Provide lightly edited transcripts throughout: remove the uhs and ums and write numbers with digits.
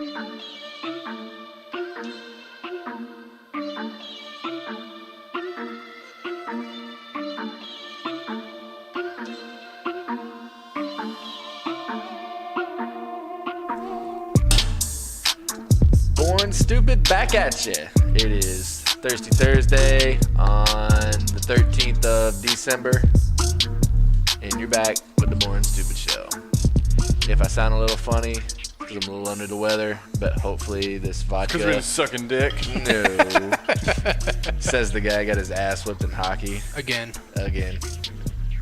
Born Stupid back at you. It is Thirsty Thursday on the 13th of December, and you're back with the Born Stupid Show. If I sound a little funny, because I'm a little under the weather, but hopefully this vodka... Because we're just sucking dick. No. Says the guy got his ass whipped in hockey. Again.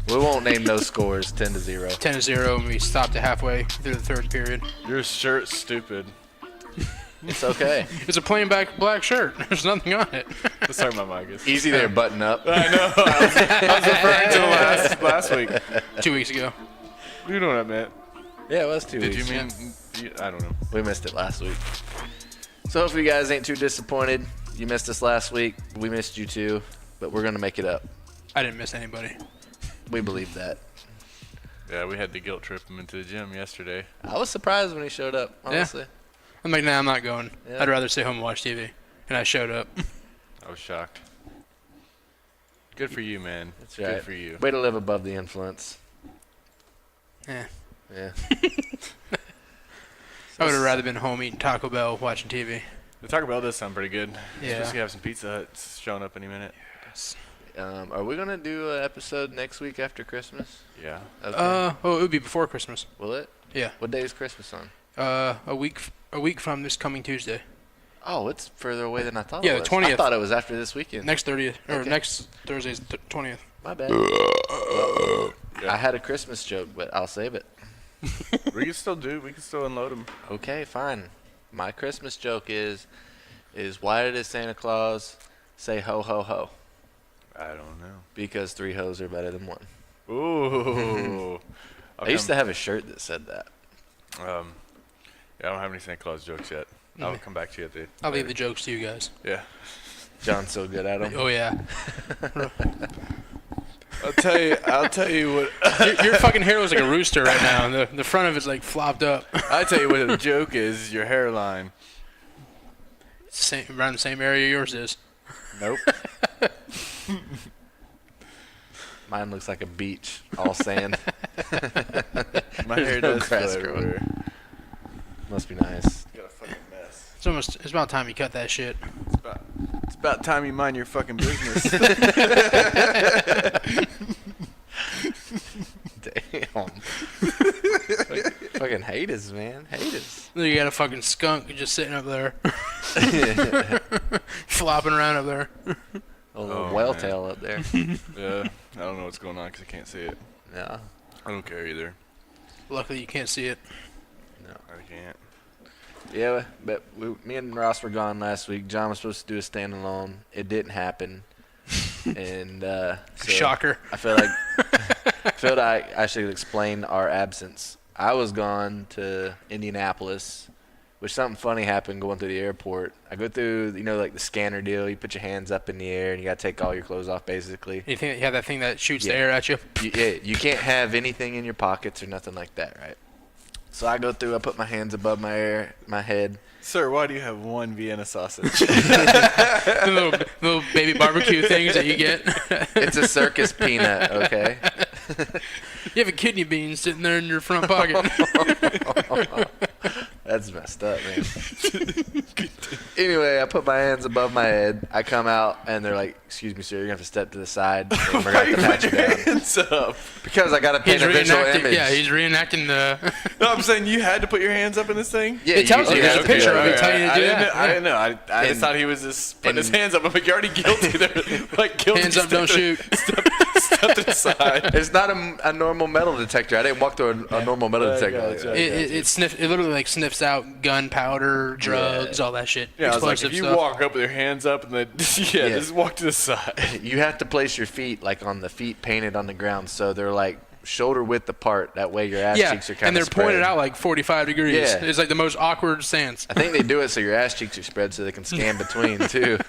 We won't name those scores, 10-0. 10-0, and we stopped it halfway through the third period. Your shirt's stupid. It's okay. It's a plain black shirt. There's nothing on it. Let's talk about Micah's. Easy there, button up. I know. I was referring to last week. 2 weeks ago. You know what I meant. Yeah, it was 2 Did weeks. you mean? I don't know. We missed it last week. So hopefully you guys ain't too disappointed. You missed us last week. We missed you too, but we're going to make it up. I didn't miss anybody. We believe that. Yeah, we had to guilt trip him into the gym yesterday. I was surprised when he showed up, honestly. I'm like, nah, I'm not going. Yeah. I'd rather stay home and watch TV. And I showed up. I was shocked. Good for you, man. That's right. Good for you. Way to live above the influence. Yeah. Yeah. I would have rather been home eating Taco Bell, watching TV. The Taco Bell does sound pretty good. Yeah. Especially have some Pizza Huts showing up any minute. Are we going to do an episode next week after Christmas? Yeah. Okay. It would be before Christmas. Will it? Yeah. What day is Christmas on? A week from this coming Tuesday. Oh, it's further away than I thought Yeah, it was. the 20th. I thought it was after this weekend. Next 30th, or Okay. next Thursday's 20th. My bad. I had a Christmas joke, but I'll save it. We can still unload them. Okay, fine. My Christmas joke is why did Santa Claus say ho ho ho? I don't know. Because 3 hoes are better than 1. Ooh. I used to have a shirt that said that. Yeah, I don't have any Santa Claus jokes yet. I'll come back to you at the. I'll leave the jokes to you guys. Yeah. John's so good at them. Oh, yeah. I'll tell you what. Your fucking hair looks like a rooster right now. And the front of it's like flopped up. I tell you what the joke is. Your hairline. Around the same area yours is. Nope. Mine looks like a beach, all sand. My There's hair no does grass flow growing. everywhere. Must be nice. Got a fucking mess. It's about time you cut that shit. It's about time you mind your fucking business. Damn. Fucking haters, man. Haters. You got a fucking skunk just sitting up there. Flopping around up there. A little Oh, whale man. tail up there. Yeah. I don't know what's going on because I can't see it. Yeah. I don't care either. Luckily, you can't see it. I can't. Yeah, but me and Ross were gone last week. John was supposed to do a standalone. It didn't happen. And so Shocker. I feel like I should explain our absence. I was gone to Indianapolis, which something funny happened going through the airport. I go through, like the scanner deal. You put your hands up in the air and you got to take all your clothes off, basically. You think you have that thing that shoots Yeah. the air at you? You can't have anything in your pockets or nothing like that, right? So I go through, I put my hands above my head. Sir, why do you have one Vienna sausage? The little baby barbecue things that you get. It's a circus peanut, okay? You have a kidney bean sitting there in your front pocket. That's messed up, man. Anyway, I put my hands above my head. I come out, and they're like, "Excuse me, sir, you're going to have to step to the side. And we're going to have to pat you down." Hands up. Because I got to paint a visual image. Yeah, he's reenacting the. No, I'm saying you had to put your hands up in this thing? Yeah, It tells you, there's a picture of it telling you to do that. I didn't know. I just And- thought he was just putting his and- hands up. I'm like, you're already guilty. They're like, guilty. Hands up, don't shoot. Step to the side. It's not a normal metal detector. I didn't walk through a normal metal I detector. gotcha. Like that. It literally like sniffs out gunpowder, drugs, all that shit. Yeah, I was like, Explosive if you stuff. walk up with your hands up and then, Yeah. just walk to the side. You have to place your feet like on the feet painted on the ground, so they're like shoulder width apart. That way your ass cheeks are kind of and they're pointed out like 45 degrees. Yeah. It's like the most awkward stance. I think they do it so your ass cheeks are spread so they can scan between too.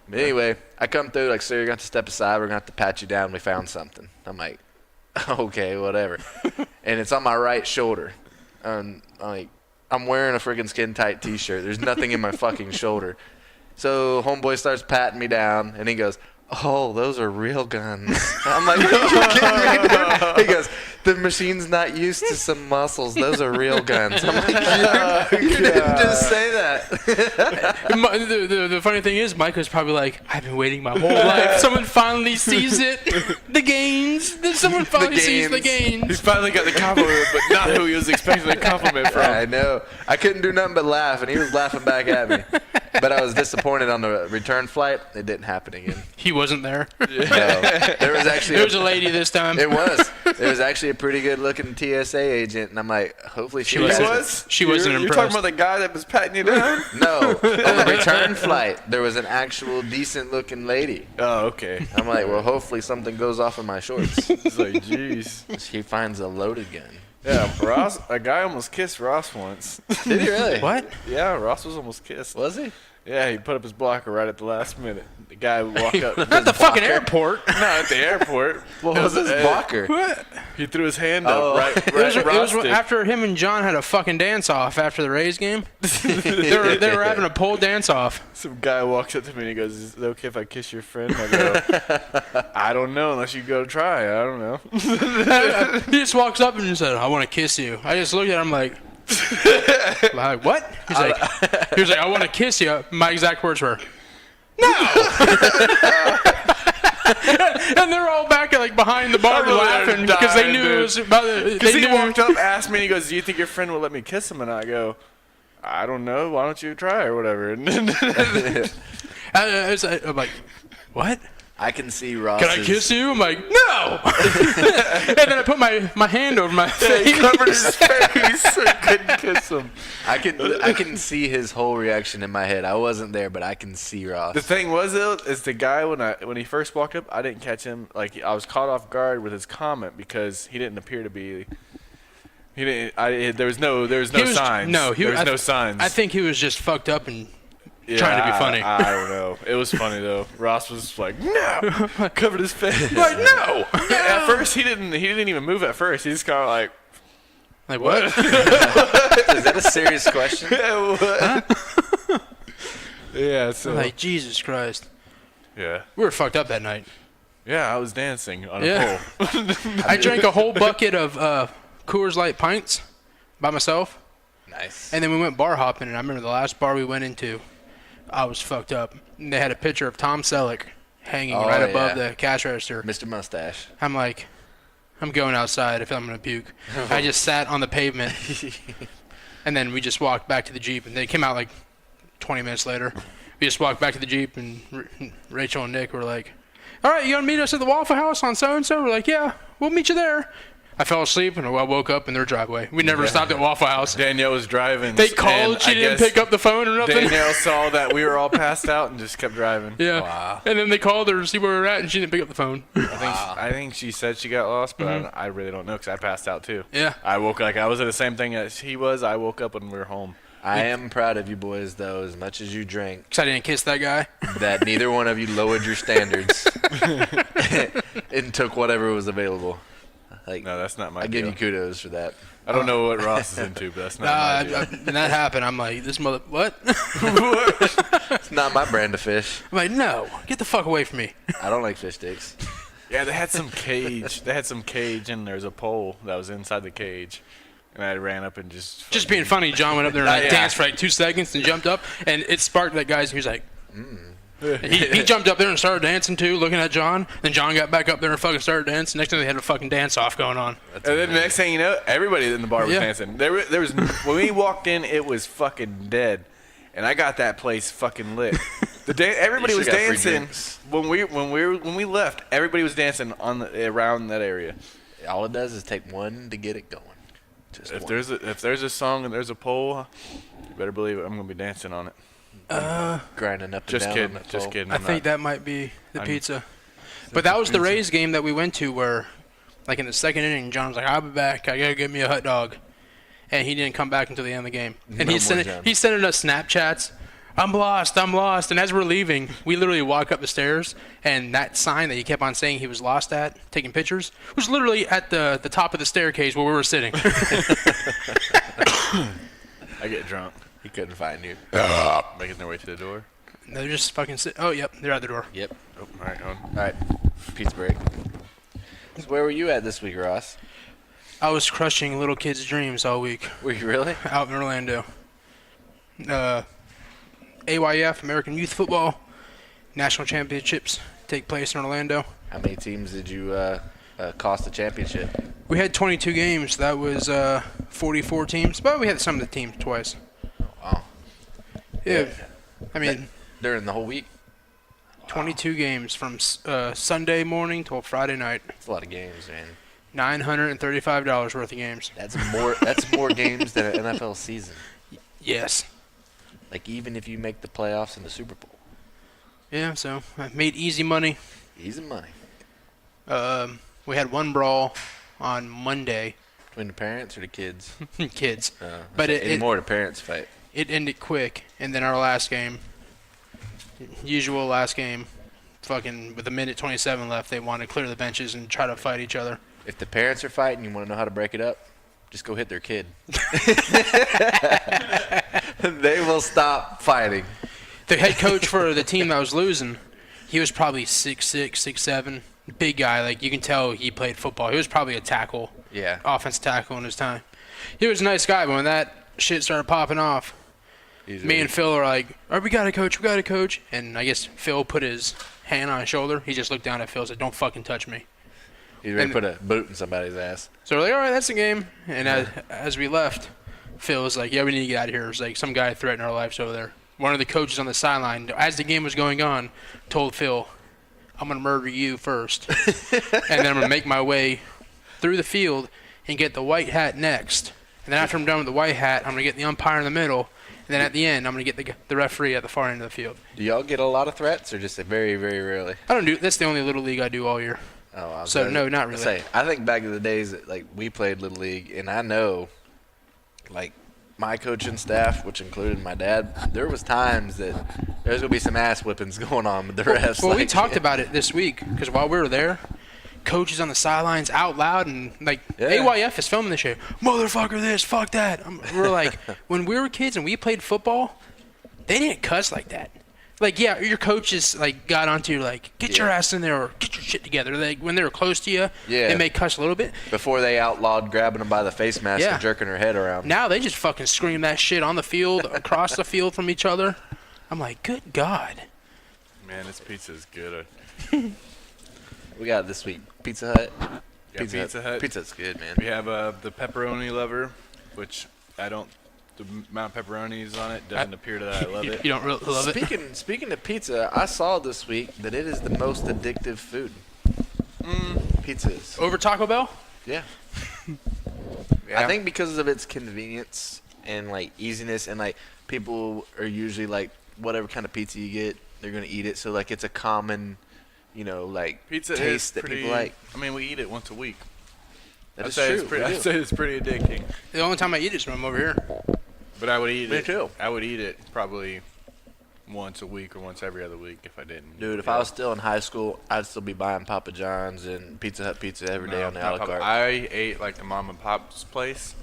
But anyway, I come through like, sir, you're going to have to step aside. We're going to have to pat you down. We found something. I'm like, okay, whatever. And it's on my right shoulder. I'm like, I'm wearing a freaking skin tight T-shirt. There's nothing in my fucking shoulder. So homeboy starts patting me down, and he goes, "Oh, those are real guns." I'm like, "Are you kidding me, dude?" He goes, "The machine's not used to some muscles. Those are real guns." I'm like, "You didn't just say that." The funny thing is, Mike was probably like, "I've been waiting my whole life. Someone finally sees it. The gains. Someone finally sees the He gains." finally got the compliment, but not who he was expecting the compliment from. I know. I couldn't do nothing but laugh, and he was laughing back at me. But I was disappointed on the return flight. It didn't happen again. He wasn't there. No. There was actually There was a lady this time. It was. There was actually a pretty good looking TSA agent, and I'm like, hopefully she was- was. She wasn't You're impressed. talking about the guy that was patting you down? No, on the return flight, there was an actual decent looking lady. Oh, okay. I'm like, well, hopefully something goes off in my shorts. It's like, jeez. She finds a loaded gun. Yeah, Ross. A guy almost kissed Ross once. Did he really? What? Yeah, Ross was almost kissed. Was he? Yeah, he put up his blocker right at the last minute. The guy would walk up. Not the fucking airport. No, at the airport. What was his blocker? What? He threw his hand up Oh. right It was, at it was Ross did. after him and John had a fucking dance off after the Rays game. They were having a pole dance off. Some guy walks up to me and he goes, "Is it okay if I kiss your friend?" I go, "I don't know unless you go try. I don't know." He just walks up and just said, "I want to kiss you." I just looked at him like what? He's like, "I want to kiss you." My exact words were, "No." And they're all back like behind the bar I'm over there laughing because they dying, knew dude. it was about. Because They he knew. walked up, asked me, and he goes, "Do you think your friend will let me kiss him?" And I go, "I don't know. Why don't you try or whatever?" And I'm like, "What? I can see Ross. Can I kiss you?" I'm like, "No." And then I put my hand over my face. he covered his face so he couldn't kiss him. I can see his whole reaction in my head. I wasn't there, but I can see Ross. The thing was, though, is the guy when he first walked up, I didn't catch him. Like, I was caught off guard with his comment because he didn't appear to be. He didn't. There was no He was- signs. No, there was no signs. I think he was just fucked up and trying to be funny. I don't know. It was funny though. Ross was like, "No," covered his face. like, "No." At first, he didn't even move. At first, he just kind of like, Like what? Is that a serious question? yeah. So Like Jesus Christ. yeah, We were fucked up that night. yeah. I was dancing on Yeah. a pole. I drank a whole bucket of Coors Light pints by myself, Nice. and then we went bar hopping. And I remember the last bar we went into, I was fucked up. And they had a picture of Tom Selleck hanging Oh, right above yeah. the cash register. Mr. Mustache. I'm like, I'm going outside if I'm gonna puke. I just sat on the pavement, and then we just walked back to the Jeep. And they came out like 20 minutes later. We just walked back to the Jeep, and Rachel and Nick were like, "All right, you gonna meet us at the Waffle House on so and so?" We're like, "Yeah, we'll meet you there." I fell asleep and I woke up in their driveway. We never stopped at Waffle House. Danielle was driving. They called, and she I didn't guess pick up the phone or nothing. Danielle saw that we were all passed out and just kept driving. Yeah. Wow. And then they called her to see where we were at, and she didn't pick up the phone. I think she said she got lost, but I really don't know because I passed out too. Yeah. I woke like I was at the same thing as he was. I woke up when we were home. I am proud of you boys, though, as much as you drank, Because I didn't kiss that guy. that neither one of you lowered your standards and took whatever was available. Like, No, that's not my I give deal. you kudos for that. I don't know what Ross is into, but that's not my deal. When that happened, I'm like, this mother, what? It's not my brand of fish. I'm like, no, get the fuck away from me. I don't like fish sticks. Yeah, they had some cage. They had some cage, and there's a pole that was inside the cage. And I ran up and Just being funny, John went up there and like, Yeah. danced for like 2 seconds and jumped up, and it sparked that guy's. He was like, he jumped up there and started dancing too, looking at John. Then John got back up there and fucking started dancing. Next thing they had a fucking dance off going on. And then the next thing you know, everybody in the bar was Yeah. dancing. There was when we walked in, it was fucking dead, and I got that place fucking lit. Everybody You was should got free dancing drinks. when we left. Everybody was dancing around that area. All it does is take one to get it going. Just If one. there's a song and there's a pole, you better believe it. I'm gonna be dancing on it. Grinding up and Just down kidding. on that Just pole. kidding. I I'm think not- that might be the pizza. But that was the Rays game that we went to where, like in the second inning, John was like, "I'll be back. I gotta get me a hot dog," and he didn't come back until the end of the game. And No he's more sending John. us Snapchats. I'm lost. And as we're leaving, we literally walk up the stairs, and that sign that he kept on saying he was lost at, taking pictures, was literally at the top of the staircase where we were sitting. I get drunk. He couldn't find you. Making their way to the door. They're just fucking oh, yep, they're out the door. Yep. Oh, all right, on. All right. Pizza break. So where were you at this week, Ross? I was crushing little kids' dreams all week Were you really? out in Orlando. AYF, American Youth Football, national championships take place in Orlando. How many teams did you cost the championship? We had 22 games. That was 44 teams, but we had some of the teams twice. Wow. Yeah, I mean, During the whole week? 22 games from Sunday morning till Friday night. That's a lot of games, man. $935 worth of games. That's more games than an NFL season. Yes. Like even if you make the playoffs in the Super Bowl. Yeah, so I made easy money. Easy money. We had one brawl on Monday. Between the parents or the kids? Kids. But anymore the parents fight. It ended quick, and then our last game, usual last game, fucking with a minute 27 left, they wanted to clear the benches and try to fight each other. If the parents are fighting, you want to know how to break it up? Just go hit their kid. They will stop fighting. The head coach for the team that was losing, he was probably 6'6", 6'7", big guy. Like you can tell he played football. He was probably a tackle, Yeah. offensive tackle in his time. He was a nice guy, but when that shit started popping off, me and Phil are like, "All right, we got a coach. And I guess Phil put his hand on his shoulder. He just looked down at Phil and said, "Don't fucking touch me." He's ready to put a boot in somebody's ass. So we're like, all right, that's the game. And as we left, Phil was like, yeah, we need to get out of here. There's like some guy threatening our lives over there. One of the coaches on the sideline, as the game was going on, told Phil, I'm going to murder you first. And then I'm going to make my way through the field and get the white hat next. And then after I'm done with the white hat, I'm going to get the umpire in the middle. And then at the end, I'm going to get the referee at the far end of the field. Do y'all get a lot of threats or just very, very rarely? I don't do. That's the only Little League I do all year. Oh, So, no, not really. I think back in the days that like we played Little League, and I know, like my coaching staff, which included my dad, there was times that there's gonna be some ass whippings going on with the refs. Well, we talked about it this week because while we were there, coaches on the sidelines out loud and like AYF is filming the shit. Motherfucker, this, fuck that. We're like, when we were kids and we played football, they didn't cuss like that. Like, yeah, your coaches like got onto you like, get your ass in there or get your shit together. Like when they were close to you, they may cuss a little bit. Before they outlawed grabbing them by the face mask and jerking her head around. Now they just fucking scream that shit on the field, across the field from each other. I'm like, good God. Man, this pizza is good. We got this week Pizza Hut. Yeah, Pizza Hut. Pizza's good, man. We have the pepperoni lover, which I don't. The amount of pepperonis on it doesn't appear that I love it. You don't really love it? Speaking of pizza, I saw this week that it is the most addictive food. Pizza is. Over Taco Bell? Yeah. I think because of its convenience and like easiness, and like people are usually like whatever kind of pizza you get, they're gonna eat it. So like it's a common, like Pizza taste is that pretty, people like. I mean, we eat it once a week. I'd say it's pretty addicting. The only time I eat is when I'm over here. But I would eat Me it. too. I would eat it probably once a week or once every other week if I didn't. Dude, if I was still in high school, I'd still be buying Papa John's and Pizza Hut pizza every day on the a la carte. I ate like the mom and pop's place.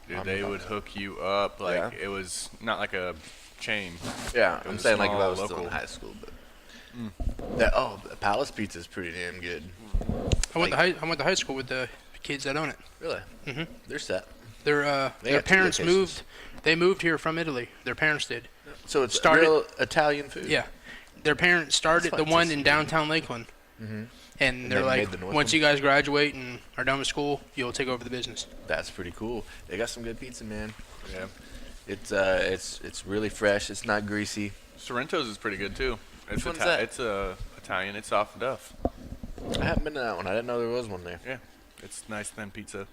Dude, Mom they and would Pop's. hook you up like Yeah. it was not like a chain. Yeah, It I'm was saying like if I small, was still local. in high school, but the Palace Pizza is pretty damn good. I went to high school with the kids that own it. Really? Mhm. They're set. Their They got two parents locations. moved. They moved here from Italy. Their parents did. So it's Started- real Italian food. Yeah, their parents started That's the fine. one in downtown Lakeland, and they're then like, made the North once one? you guys graduate and are done with school, you'll take over the business. That's pretty cool. They got some good pizza, man. Yeah. It's really fresh. It's not greasy. Sorrento's is pretty good too. It's one's that? It's Italian. It's off Duff. I haven't been to that one. I didn't know there was one there. Yeah. It's nice thin pizza.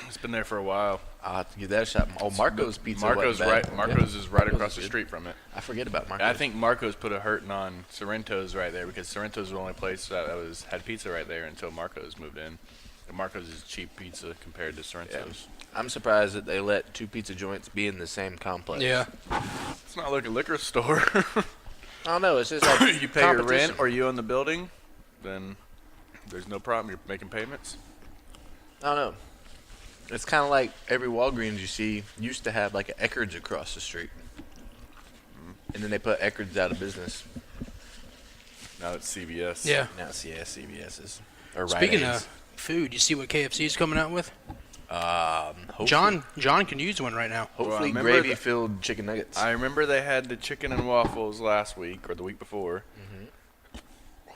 It's been there for a while. I'll have to give that a shot. Oh, Marco's Pizza. Marco's wasn't bad. right. Marco's is right Marco's across is the good. street from it. I forget about Marco's. I think Marco's put a hurting on Sorrento's right there because Sorrento's was the only place that had pizza right there until Marco's moved in. And Marco's is cheap pizza compared to Sorrento's. I'm surprised that they let two pizza joints be in the same complex. Yeah, It's not like a liquor store. I don't know. It's just like You pay your competition. rent or you own the building, then there's no problem. You're making payments. I don't know. It's kind of like every Walgreens you see used to have like an Eckerd's across the street. And then they put Eckerd's out of business. Now it's CVS. Yeah. Now it's CVS's. Or Rite Speaking Aids. of food, you see what KFC's coming out with? Hopefully, John can use one right now. hopefully Well, I remember gravy-filled chicken nuggets. I remember they had the chicken and waffles last week or the week before.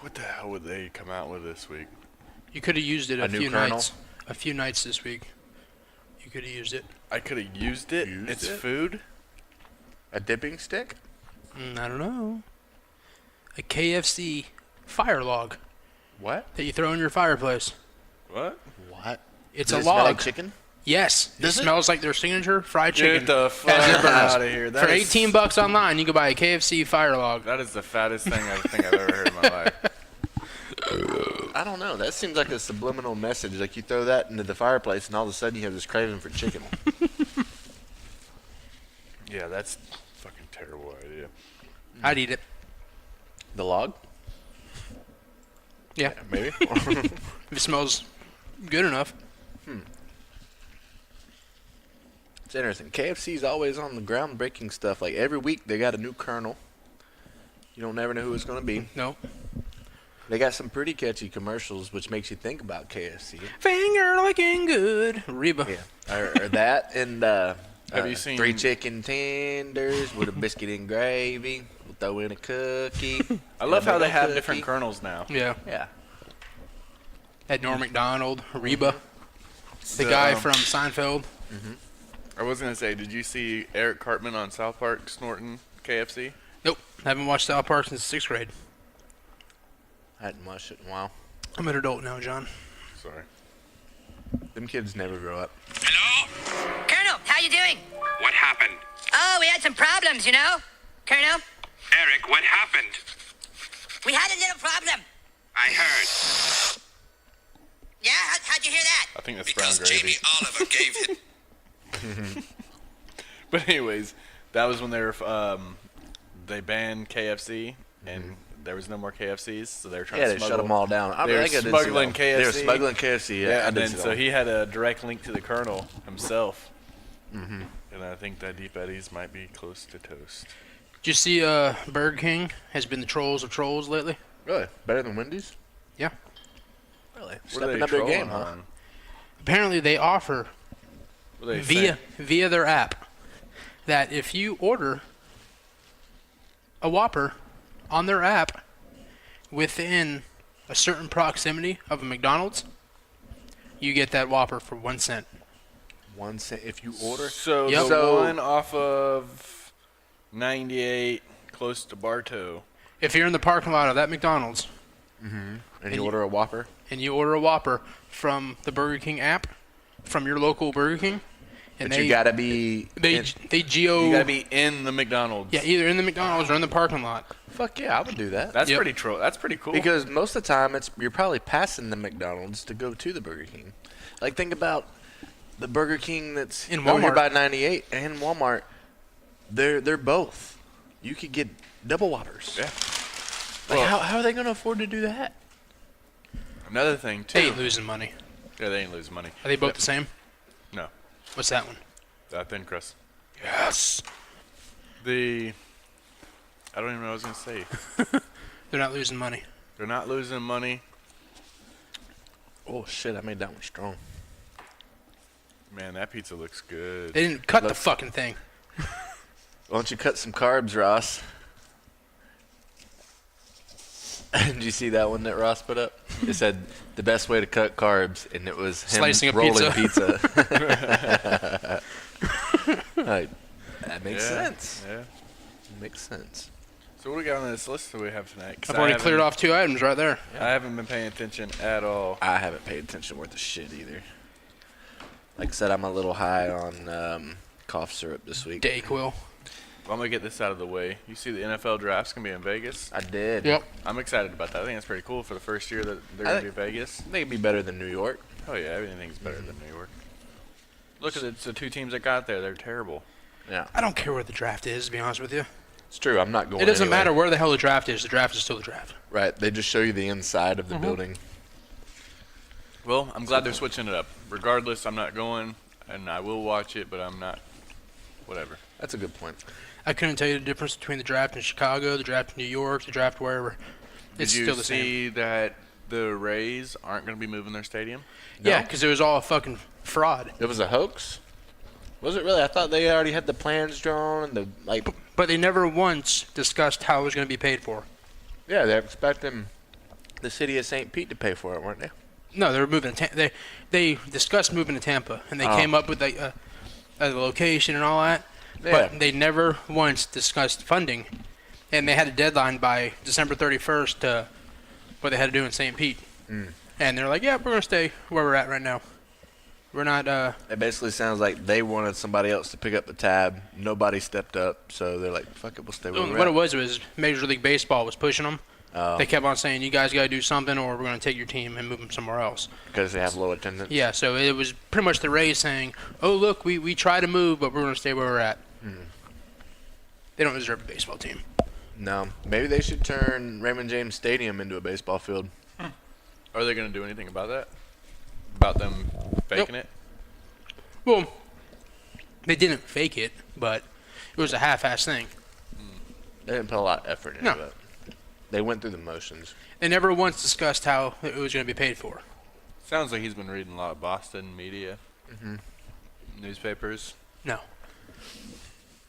What the hell would they come out with this week? You could have used it A a new few kernel? nights. A few nights this week. You could have used it. I could have used it. Used It's it? food. A dipping stick? I don't know. A KFC fire log What? that you throw in your fireplace. What? What? It's Does a it smell log. like chicken? Yes. Does it it? smells like their signature fried chicken. Get the fuck As it burns. out of here. That For is- $18 online, you can buy a KFC fire log. That is the fattest thing I think I've ever heard in my life. I don't know. That seems like a subliminal message. Like you throw that into the fireplace, and all of a sudden you have this craving for chicken. Yeah, that's fucking terrible idea. I'd eat it. The log? Yeah. Maybe. If it smells good enough. It's interesting. KFC's always on the groundbreaking stuff. Like every week they got a new kernel. You don't never know who it's going to be. No. They got some pretty catchy commercials, which makes you think about KFC. Finger looking good. Reba. Yeah. Or that and Have you seen- 3 chicken tenders with a biscuit and gravy. We'll throw in a cookie. I love how they have cookie. different kernels now. Yeah. Yeah. At Norm McDonald. Reba. The So, guy from Seinfeld. I was gonna say, did you see Eric Cartman on South Park snorting KFC? Nope. Haven't watched South Park since 6th grade. I hadn't watched it in a while. I'm an adult now, John. Sorry. Them kids never grow up. Hello? Colonel, how you doing? What happened? Oh, we had some problems, you know? Colonel, Eric, what happened? we had a little problem. I heard. Yeah? How'd you hear that? I think that's Because brown gravy. Jamie Oliver gave it. But anyways, that was when they banned KFC and there was no more KFCs, so they were trying Yeah, to they smuggle. shut them all down. They were I did see smuggling that. They were KFC. smuggling KFC. Yeah, I and did then see so that. he had a direct link to the Colonel himself. And I think that Deep Eddies might be close to toast. Did you see Burger King has been the trolls of trolls lately? Really? Better than Wendy's? Yeah. Really? What are Stepping they up their trolling game, huh? on? Apparently they offer What are they via saying? their app that if you order a Whopper on their app within a certain proximity of a McDonald's, you get that Whopper for 1 cent. 1 cent if you order. So Yep. the So- one off of 98 close to Bartow. If you're in the parking lot of that McDonald's And and you you- order a Whopper. and you order a Whopper from the Burger King app, from your local Burger King, and But you gotta be. they geo You gotta be in the McDonald's. yeah, either in the McDonald's or in the parking lot. Fuck yeah, I would do that. That's Yep. That's pretty cool. Because most of the time, you're probably passing the McDonald's to go to the Burger King. Like think about the Burger King that's In over here Walmart. by 98 and Walmart. They're both. You could get double Whoppers. Yeah. Like Well- how are they gonna afford to do that? Another thing They too. ain't losing money. Yeah, they ain't losing money. Are they both the same? No, What's that one? thin crust. Yes. I don't even know what I was gonna say. They're not losing money. They're not losing money. Oh shit, I made that one strong. Man, that pizza looks good. They didn't cut the Look- fucking thing. Why don't you cut some carbs, Ross? Did you see that one that Ross put up? It said the best way to cut carbs, and it was him Slicing a rolling pizza. Like, that makes Yeah, sense. Yeah. Makes sense. So what do we got on this list that we have tonight? 'Cause I've I already haven't- cleared off 2 items right there. I haven't been paying attention at all. I haven't paid attention worth a shit either. Like I said, I'm a little high on cough syrup this week. Dayquil. I'm gonna get this out of the way. You see the NFL draft's gonna be in Vegas. I did. Yep. I'm excited about that. I think it's pretty cool for the first year that they're I gonna be think- Vegas. I think it'd be better than New York. Oh yeah, everything's better than New York. Look at the 2 teams that got there. They're terrible. Yeah, I don't care where the draft is, to be honest with you. it's true. I'm not going. It doesn't anywhere. matter where the hell the draft is. The draft is still the draft. Right? They just show you the inside of the building. Well, I'm glad they're switching it up. Regardless, I'm not going, and I will watch it, but I'm not. Whatever. That's a good point. I couldn't tell you the difference between the draft in Chicago, the draft in New York, the draft wherever. It's Did you still the same. see that the Rays aren't going to be moving their stadium? Yeah, because it was all a fucking fraud. It was a hoax? Was it really? I thought they already had the plans drawn and the But they never once discussed how it was going to be paid for. Yeah, they're expecting the city of St. Pete to pay for it, weren't they? No, they were moving to they discussed moving to Tampa, and they Oh. came up with the location and all that. Yeah. But they never once discussed funding, and they had a deadline by December 31st to what they had to do in St. Pete. And they're like, yeah, we're going to stay where we're at right now. We're not. It basically sounds like they wanted somebody else to pick up the tab. Nobody stepped up, so they're like, fuck it, we'll stay where we're What at. it was Major League Baseball was pushing them. Oh. They kept on saying, you guys got to do something, or we're going to take your team and move them somewhere else. Because they have low attendance. Yeah, so it was pretty much the Rays saying, oh, look, we try to move, but we're going to stay where we're at. They don't deserve a baseball team. No. Maybe they should turn Raymond James Stadium into a baseball field. Are they going to do anything about that? About them faking it? Well, they didn't fake it, but it was a half-ass thing. They didn't put a lot of effort into No. it. They went through the motions. They never once discussed how it was going to be paid for. Sounds like he's been reading a lot of Boston media, newspapers. No.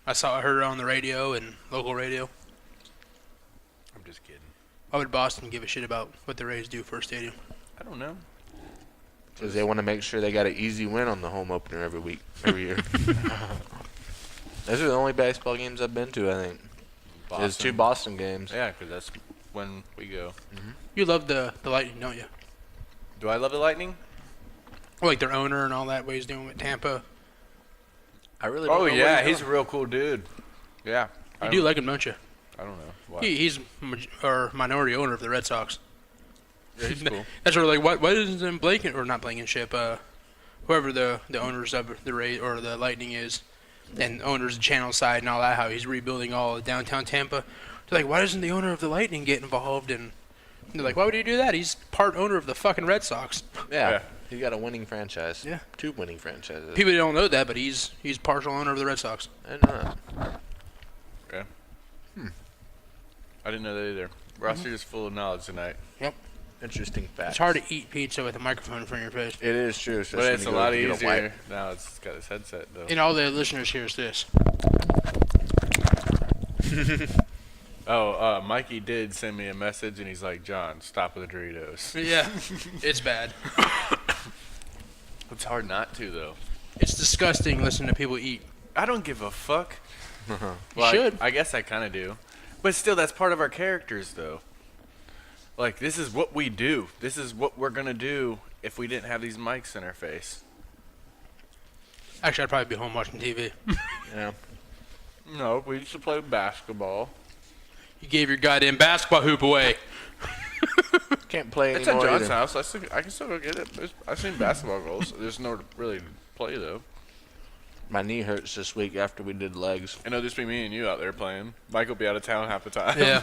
I heard it on the radio and local radio. I'm just kidding. Why would Boston give a shit about what the Rays do for a stadium? I don't know. Because they want to make sure they got an easy win on the home opener every year. Those are the only baseball games I've been to, I think. There's 2 Boston games. Yeah, because that's when we go. You love the Lightning, don't you? Do I love the Lightning? Like their owner and all that, what he's doing with Tampa. I really don't Oh, know what yeah, he's he's a doing. real cool dude. Yeah. You do like him, don't you? I don't know. Why? He's minority owner of the Red Sox. Yeah, he's cool. That's sort of like what isn't Blanken or not Blankenship, whoever the owners of the Ray or the Lightning is, and owners of Channel Side and all that, how he's rebuilding all of downtown Tampa. They're like, why doesn't the owner of the Lightning get involved? And they're like, why would he do that? He's part owner of the fucking Red Sox. Yeah. Yeah. He got a winning franchise. Yeah. 2 winning franchises. People don't know that, but he's partial owner of the Red Sox. I didn't know that. Okay. I didn't know that either. Ross, you're just full of knowledge tonight. Interesting fact. It's hard to eat pizza with a microphone in front of your face. It is true. But especially it's a when you lot go to get a wipe. easier. Now it's got his headset, though. And all the listeners hears this. Oh, Mikey did send me a message, and he's like, John, stop with the Doritos. Yeah, it's bad. It's hard not to, though. It's disgusting listening to people eat. I don't give a fuck. You Well, should. I guess I kind of do. But still, that's part of our characters, though. Like, this is what we do. This is what we're going to do if we didn't have these mics in our face. Actually, I'd probably be home watching TV. Yeah. No, we used to play basketball. You gave your goddamn basketball hoop away. Can't play It's at anymore John's either. house. I can still go get it. I've seen basketball goals. There's no really play, though. My knee hurts this week after we did legs. I know there's be me and you out there playing. Mike will be out of town half the time. Yeah.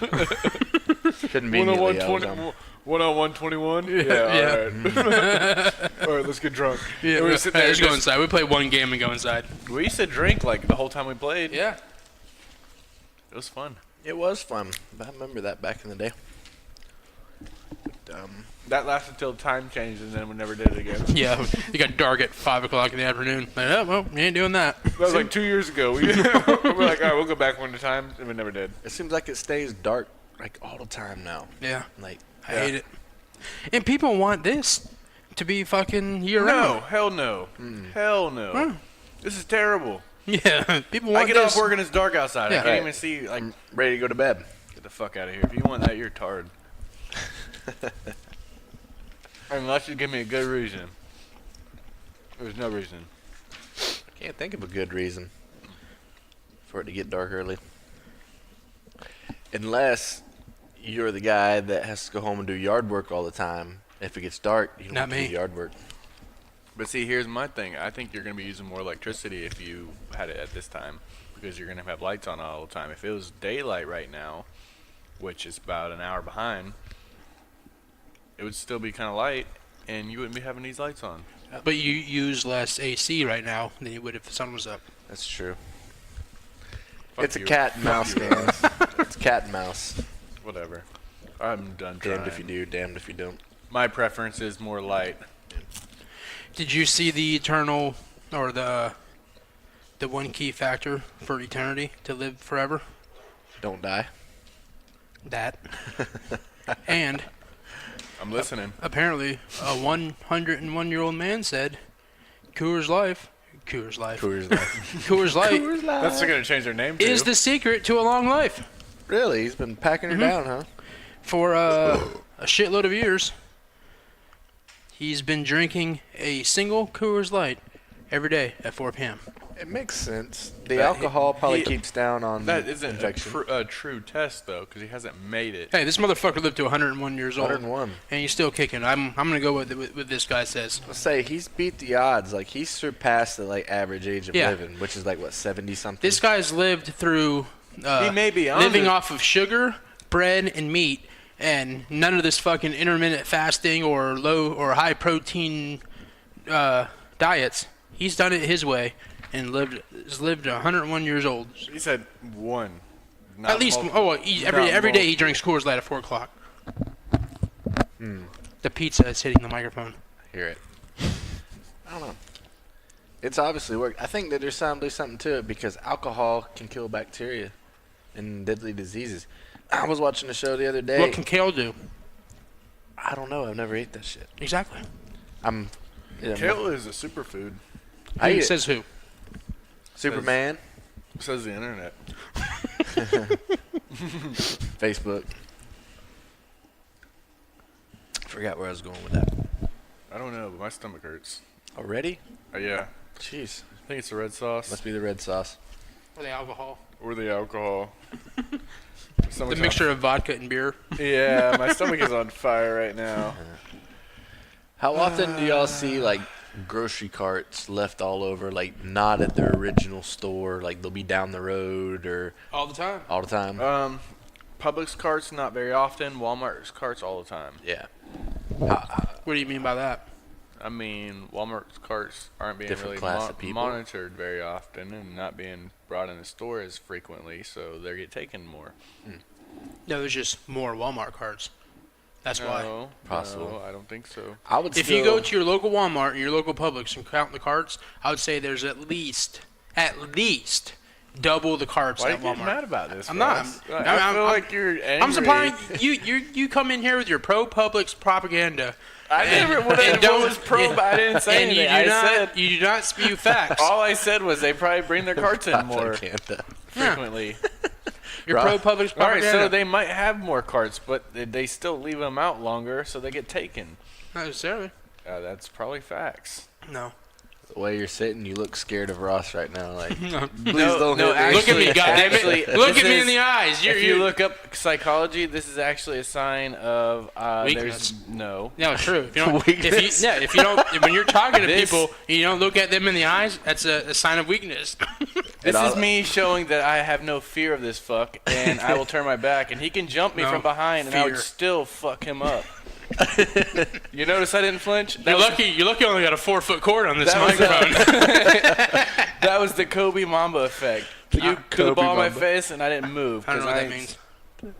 Conveniently, I was on. 1-on-1-21? Yeah, Yeah. all right. All right, let's get drunk. Yeah, And we were sitting there just go just- inside. We play one game and go inside. We used to drink like the whole time we played. Yeah. It was fun. It was fun. I remember that back in the day. But, That lasted till time changed, and then we never did it again. Yeah. You got dark at 5 o'clock in the afternoon. Like, oh, well, you ain't doing that. That was like 2 years ago. We're like, all right, we'll go back one time, and we never did. it seems like it stays dark like all the time now. Yeah. Like, I hate it. And people want this to be fucking year No, round. hell no. Hell no. Hmm. This is terrible. Yeah. People want I get this. off work and it's dark outside. I Yeah. can't Right. even see. Like, I'm ready to go to bed. get the fuck out of here. If you want that, you're tard. Unless you give me a good reason. There's no reason. Can't think of a good reason for it to get dark early. Unless you're the guy that has to go home and do yard work all the time. If it gets dark, you don't Not have to me. do yard work. But see, here's my thing. I think you're going to be using more electricity if you had it at this time. Because you're going to have lights on all the time. If it was daylight right now, which is about an hour behind, it would still be kind of light. and you wouldn't be having these lights on. But you use less AC right now than you would if the sun was up. That's true. Fuck It's a you. cat and mouse game. It's cat and mouse. Whatever. I'm done trying. Damned if you do, damned if you don't. My preference is more light. Did you see the eternal or the one key factor for eternity to live forever? Don't die. That. And I'm listening. apparently a 101-year-old man said Coors Light Coors Light. Coors Light That's going to change their name too. is the secret to a long life. Really? He's been packing her down, huh? For a shitload of years, he's been drinking a single Coors Light every day at 4 p.m. It makes sense. The That- alcohol probably he- keeps down on That isn't infection. a true test though, because he hasn't made it. Hey, this motherfucker lived to 101 years old. 101. And he's still kicking. I'm gonna go with what this guy says. Let's say he's beat the odds. Like he's surpassed the average age of Yeah. living, which is 70 something. This guy's lived through He may be on living it. off of sugar, bread, and meat, and none of this fucking intermittent fasting or low or high protein diets. He's done it his way and has lived 101 years old. He said one. Not At least, multiple. every day he drinks Coors Light at 4 o'clock. The pizza is hitting the microphone. Hear it. I don't know. It's obviously worked. I think that there's something to it because alcohol can kill bacteria and deadly diseases. I was watching a show the other day. What can kale do? I don't know. I've never ate that shit. Exactly. Kale is a superfood, I eat it. Says who? Superman, says the internet. Facebook. Forgot where I was going with that. I don't know, but my stomach hurts. Already? Yeah. Jeez. I think it's the red sauce Must be the red sauce. Or the alcohol. or the alcohol. The mixture of vodka and beer. Yeah, my stomach is on fire right now. How often do y'all see grocery carts left all over, not at their original store? Like they'll be down the road or All the time. all the time. Publix carts not very often. Walmart's carts all the time. Yeah. What do you mean by that? I mean, Walmart's carts aren't being Different really class of people. monitored very often and not being brought in the store as frequently, so they get taken more. No, there's just more Walmart cards. That's why. No, Possible. No, I don't think so. I would. If you go to your local Walmart and your local Publix and count the carts, I would say there's at least double the carts Why are at you getting Walmart. mad about this? I'm not. Ross? I'm- I feel I'm- like you're angry. I'm surprised you come in here with your pro Publix propaganda. I never would have don't- was pro, but I didn't say and anything. you do not spew facts. All I said was they probably bring their carts in more Propaganda. frequently. Your pro Publix All right, propaganda. so they might have more carts, but they still leave them out longer, so they get taken. Not necessarily. That's probably facts. No. The way you're sitting, you look scared of Ross right now. Like, please No, don't no, hit me. Look at me, goddammit. actually, Look this at me is- in the eyes. If you look up psychology, this is actually a sign of Weakness. there's no. No, true. If you don't, Weakness. if you don't, when you're talking to This- people and you don't look at them in the eyes, that's a sign of weakness. This And is I'll- me showing that I have no fear of this fuck, and I will turn my back, and he can jump me No, from behind, and I would fear. still fuck him up. You notice I didn't flinch? You're lucky. You're lucky. I only got a 4-foot cord on this That was microphone. That was the Kobe Mamba effect. You threw the Kobe ball in my Mamba. face, and I didn't move. I don't know 'cause what that means.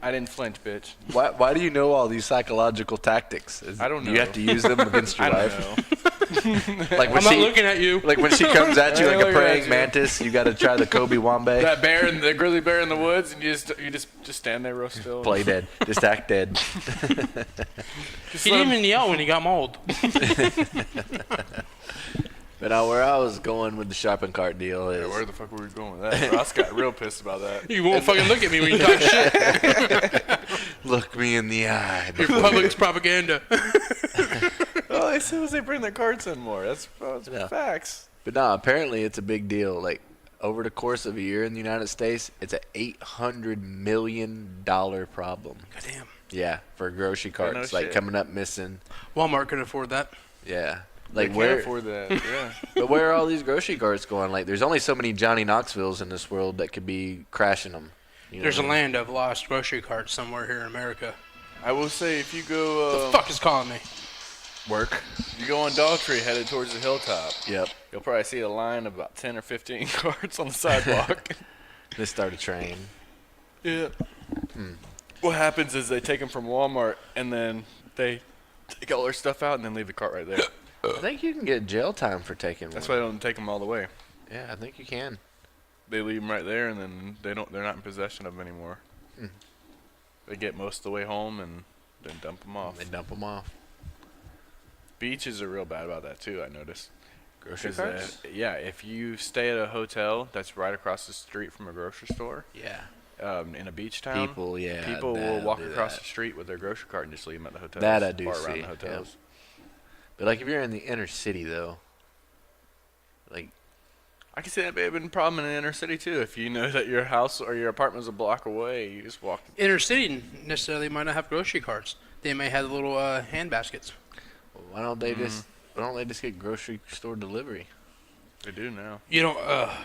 I didn't flinch, bitch. Why do you know all these psychological tactics? I don't Do you know. have to use them against your I don't wife? know. Like when I'm not she, looking at you. like when she comes at you I like look a at praying you. mantis, you got to try the Kobe Wambe. That bear, and the grizzly bear in the woods, and you just stand there real still. Play dead. Just act dead. Just He let didn't him- even yell when he got mauled. But where I was going with the shopping cart deal is Where the fuck were we going with that? Ross got real pissed about that. You won't fucking look at me when you talk shit. look me in the eye. Your Publix propaganda. All they said was they bring their carts in more. That's Yeah. facts. But no, apparently it's a big deal. Like over the course of a year in the United States, it's a $800 million problem. Goddamn. Yeah, for grocery carts, no like shit. coming up missing. Walmart can afford that. Yeah, They like can't where? afford that. Yeah. But where are all these grocery carts going? Like, there's only so many Johnny Knoxvilles in this world that could be crashing them. You know There's a what I mean? land of lost grocery carts somewhere here in America. I will say if you go. The fuck is calling me? Work. You go on Dogtree headed towards the hilltop. Yep. You'll probably see a line of about 10 or 15 carts on the sidewalk. They start a train. Yeah. What happens is they take them from Walmart and then they take all their stuff out and then leave the cart right there. I think you can get jail time for taking That's one. why they don't take them all the way. Yeah, I think you can. They leave them right there and then they're not in possession of them anymore. They get most of the way home and then dump them off. They dump them off. Beaches are real bad about that too, I noticed. Grocery 'Cause, carts? yeah, if you stay at a hotel that's right across the street from a grocery store, Yeah. in a beach town, People, yeah. people will that'll walk do across that. the street with their grocery cart and just leave them at the hotels. That I do or around see, the hotels. But like if you're in the inner city though, like I can see that may have been a problem in the inner city too. If you know that your house or your apartment's a block away, you just walk. Inner city necessarily might not have grocery carts. They may have little hand baskets. why don't they just get grocery store delivery? They do now. You don't.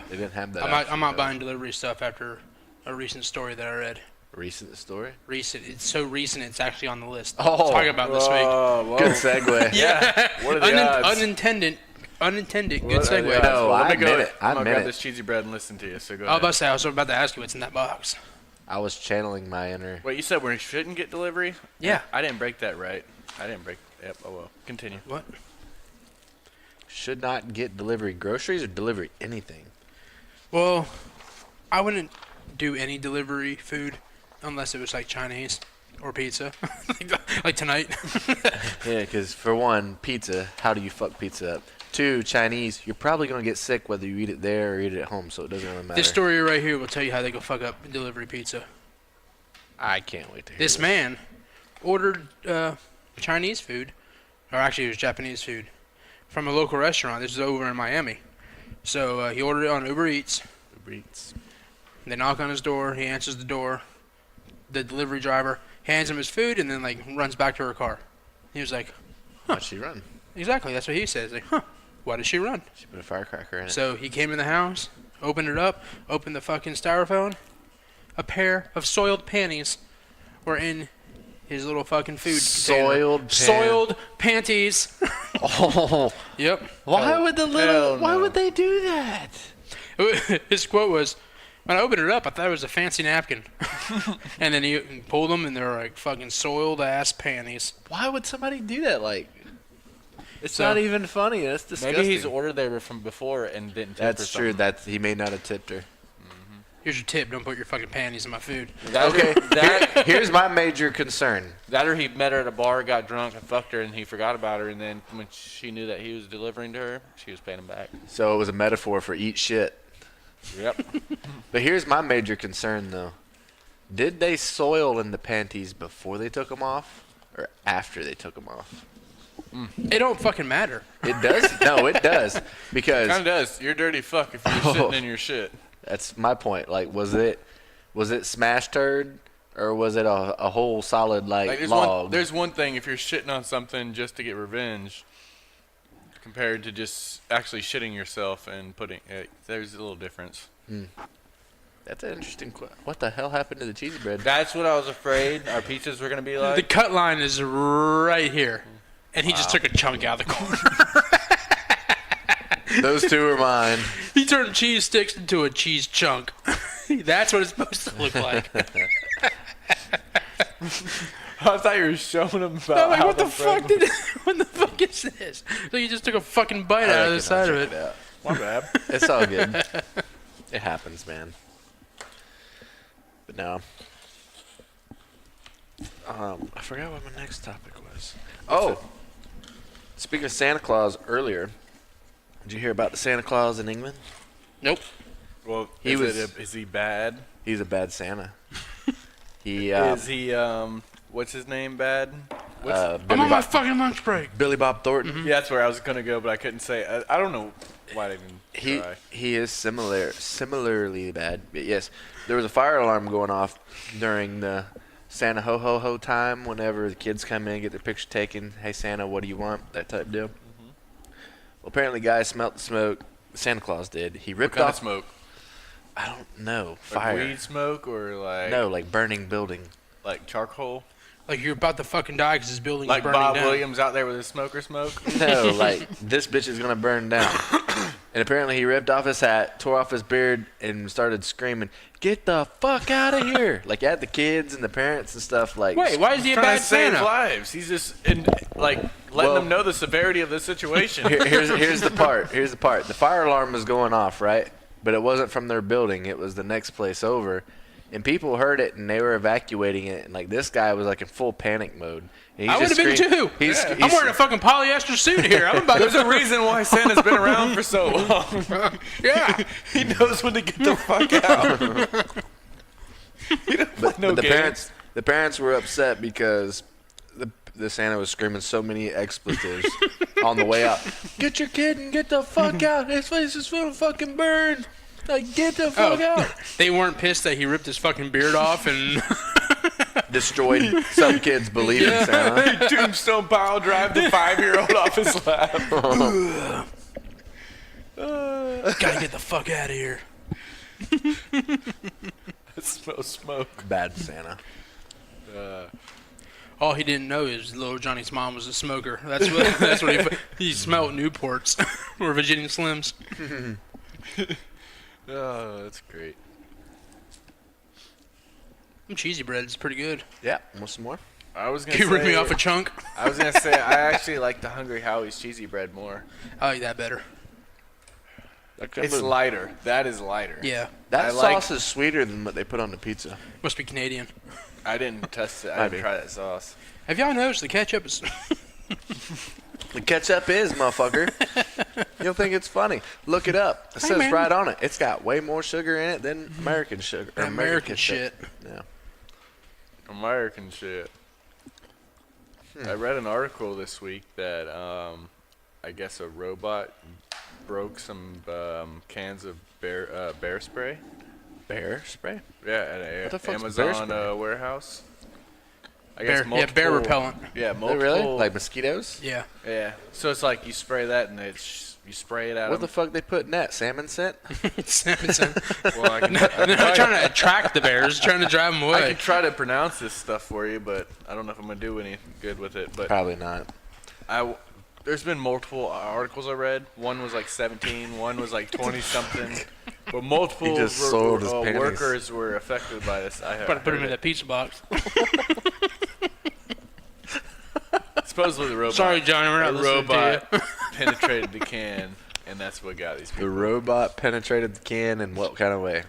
They didn't have that. I'm not option, though. buying delivery stuff after a recent story that I read. Recent story. Recent. It's so recent. It's actually on the list. Oh. Talking about this week. Whoa. Good segue. Yeah. What are the odds? Unintended. Good What are the segue. odds? No, Let I me go. admit it. I I'm gonna admit grab it. this cheesy bread and listen to you. So go I was ahead. about to ask you what's in that box. I was channeling my inner. Wait, you said we shouldn't get delivery? Yeah. I didn't break that right. I didn't break. Yep. Oh well. Continue. What? Should not get delivery groceries or delivery anything. Well, I wouldn't do any delivery food unless it was like Chinese or pizza, like tonight. Yeah, because for one, pizza. How do you fuck pizza up? Two, Chinese. You're probably gonna get sick whether you eat it there or eat it at home, so it doesn't really matter. This story right here will tell you how they go fuck up delivery pizza. I can't wait to hear This man ordered Chinese food, or actually it was Japanese food, from a local restaurant. This is over in Miami. So he ordered it on Uber Eats. Uber Eats. They knock on his door. He answers the door. The delivery driver hands him his food and then like runs back to her car. He was like, How'd she run? exactly. That's what he says. Like, huh? Why did she run? She put a firecracker in it. So he came in the house, opened it up, opened the fucking styrofoam. A pair of soiled panties were in his little fucking food Soiled container. Soiled panties. Oh, Yep. why would the little? hell Why no. would they do that? His quote was, "When I opened it up, I thought it was a fancy napkin." And then he pulled them, and they were like fucking soiled ass panties. Why would somebody do that? Like, it's So- not even funny. That's disgusting. Maybe he's ordered there from before and didn't tip or That's true. something. That's he may not have tipped her. Here's your tip: don't put your fucking panties in my food. That Okay, or, that, here's my major concern. that or he met her at a bar, got drunk, and fucked her, and he forgot about her. And then when she knew that he was delivering to her, she was paying him back. So it was a metaphor for eat shit. Yep. But here's my major concern, though. Did they soil in the panties before they took them off, or after they took them off? It don't fucking matter. It does. No, it does, because Kind of does. You're a dirty fuck if you're sitting in your shit. that's my point. Like, was it smash turd, or was it a whole solid Like log? there's one thing if you're shitting on something just to get revenge, compared to just actually shitting yourself and putting. There's a little difference. That's an interesting. What the hell happened to the cheesy bread? That's what I was afraid our pizzas were going to be The like. cut line is right here, and he just took a chunk out of the corner. Those two are mine. He turned cheese sticks into a cheese chunk. That's what it's supposed to look like. I thought you were showing them about I'm like, how what the fuck what the fuck is this? So you just took a fucking bite out of the side of it. My bad. It's all good. It happens, man. But no. I forgot what my next topic was. Oh, speaking of Santa Claus earlier, did you hear about the Santa Claus in England? Nope. Well, He is he bad? He's a bad Santa. He Is he what's his name bad? I'm Billy, on my Bob, fucking lunch break. Billy Bob Thornton. Yeah, that's where I was gonna go, but I couldn't say. I don't know why I didn't He try. he is similarly bad. But yes, there was a fire alarm going off during the Santa ho ho ho time. Whenever the kids come in, get their picture taken. Hey Santa, what do you want? That type deal. Well, apparently, guys smelt the smoke. Santa Claus did. He What ripped kind off. of smoke? I don't know. Like Fire. weed smoke or like No, like burning building. like charcoal? Like you're about to fucking die because this building's Like burning Bob down. Williams out there with his smoker smoke. No, like this bitch is gonna burn down. And apparently he ripped off his hat, tore off his beard, and started screaming, "Get the fuck out of here!" Like at the kids and the parents and stuff. Like, Wait, why is he a Trying bad to save Santa? lives. He's just letting Well- them know the severity of the situation. here's the part. Here's the part. The fire alarm was going off, right? But it wasn't from their building. It was the next place over. And people heard it, and they were evacuating it. And, like, this guy was, like, in full panic mode. And he I would just have been screamed- too. He's, I'm wearing a fucking polyester suit here. I'm about There's to. a reason why Santa's been around for so long. Yeah. He knows when to get the fuck out. He don't play no But games. the parents were upset because the Santa was screaming so many expletives on the way out. Get your kid and get the fuck out. His face is gonna fucking burn. Like, get the fuck out. They weren't pissed that he ripped his fucking beard off and Destroyed some kids believe in Santa. Tombstone pile drive the 5-year-old off his lap. gotta get the fuck out of here. It smells smoke. Bad Santa. All he didn't know is little Johnny's mom was a smoker. That's what he smelled Newports or Virginia Slims. Oh, that's great. Some cheesy bread is pretty good. Yeah, want some more? I was gonna Can you rip say, me off a chunk? I was gonna say I actually like the Hungry Howie's cheesy bread more. I like that better. It's lighter. That is lighter. Yeah, That I like- sauce is sweeter than what they put on the pizza. must be Canadian. I didn't test it. I Might didn't be. try that sauce. Have y'all noticed the ketchup is? The ketchup is, motherfucker. You don't think it's funny? Look it up. It Hey, says man. right on it. It's got way more sugar in it than American sugar. or American shit. Yeah. American shit. I read an article this week that I guess a robot broke some cans of bear spray. Bear spray? Yeah, at a What the fuck's bear Amazon spray? warehouse. I Bear, guess yeah, bear multiple- repellent. Yeah, They multiple. really? Like mosquitoes? Yeah. Yeah. So it's like you spray that and you spray it at What the them. fuck they put in that? Salmon scent? Well, I can, They're not trying to attract the bears, trying to drive them I away. can try to pronounce this stuff for you, but I don't know if I'm gonna do any good with it. But Probably not. there's been multiple articles I read. One was like 17, one was like 20 something. But multiple He just sold his panties. workers were affected by this. I About to put them in heard that pizza box. it. Supposedly the robot. Sorry, Johnny, we're not the listening robot to you. penetrated the can, and that's what got these The people. robot penetrated the can in what kind of way?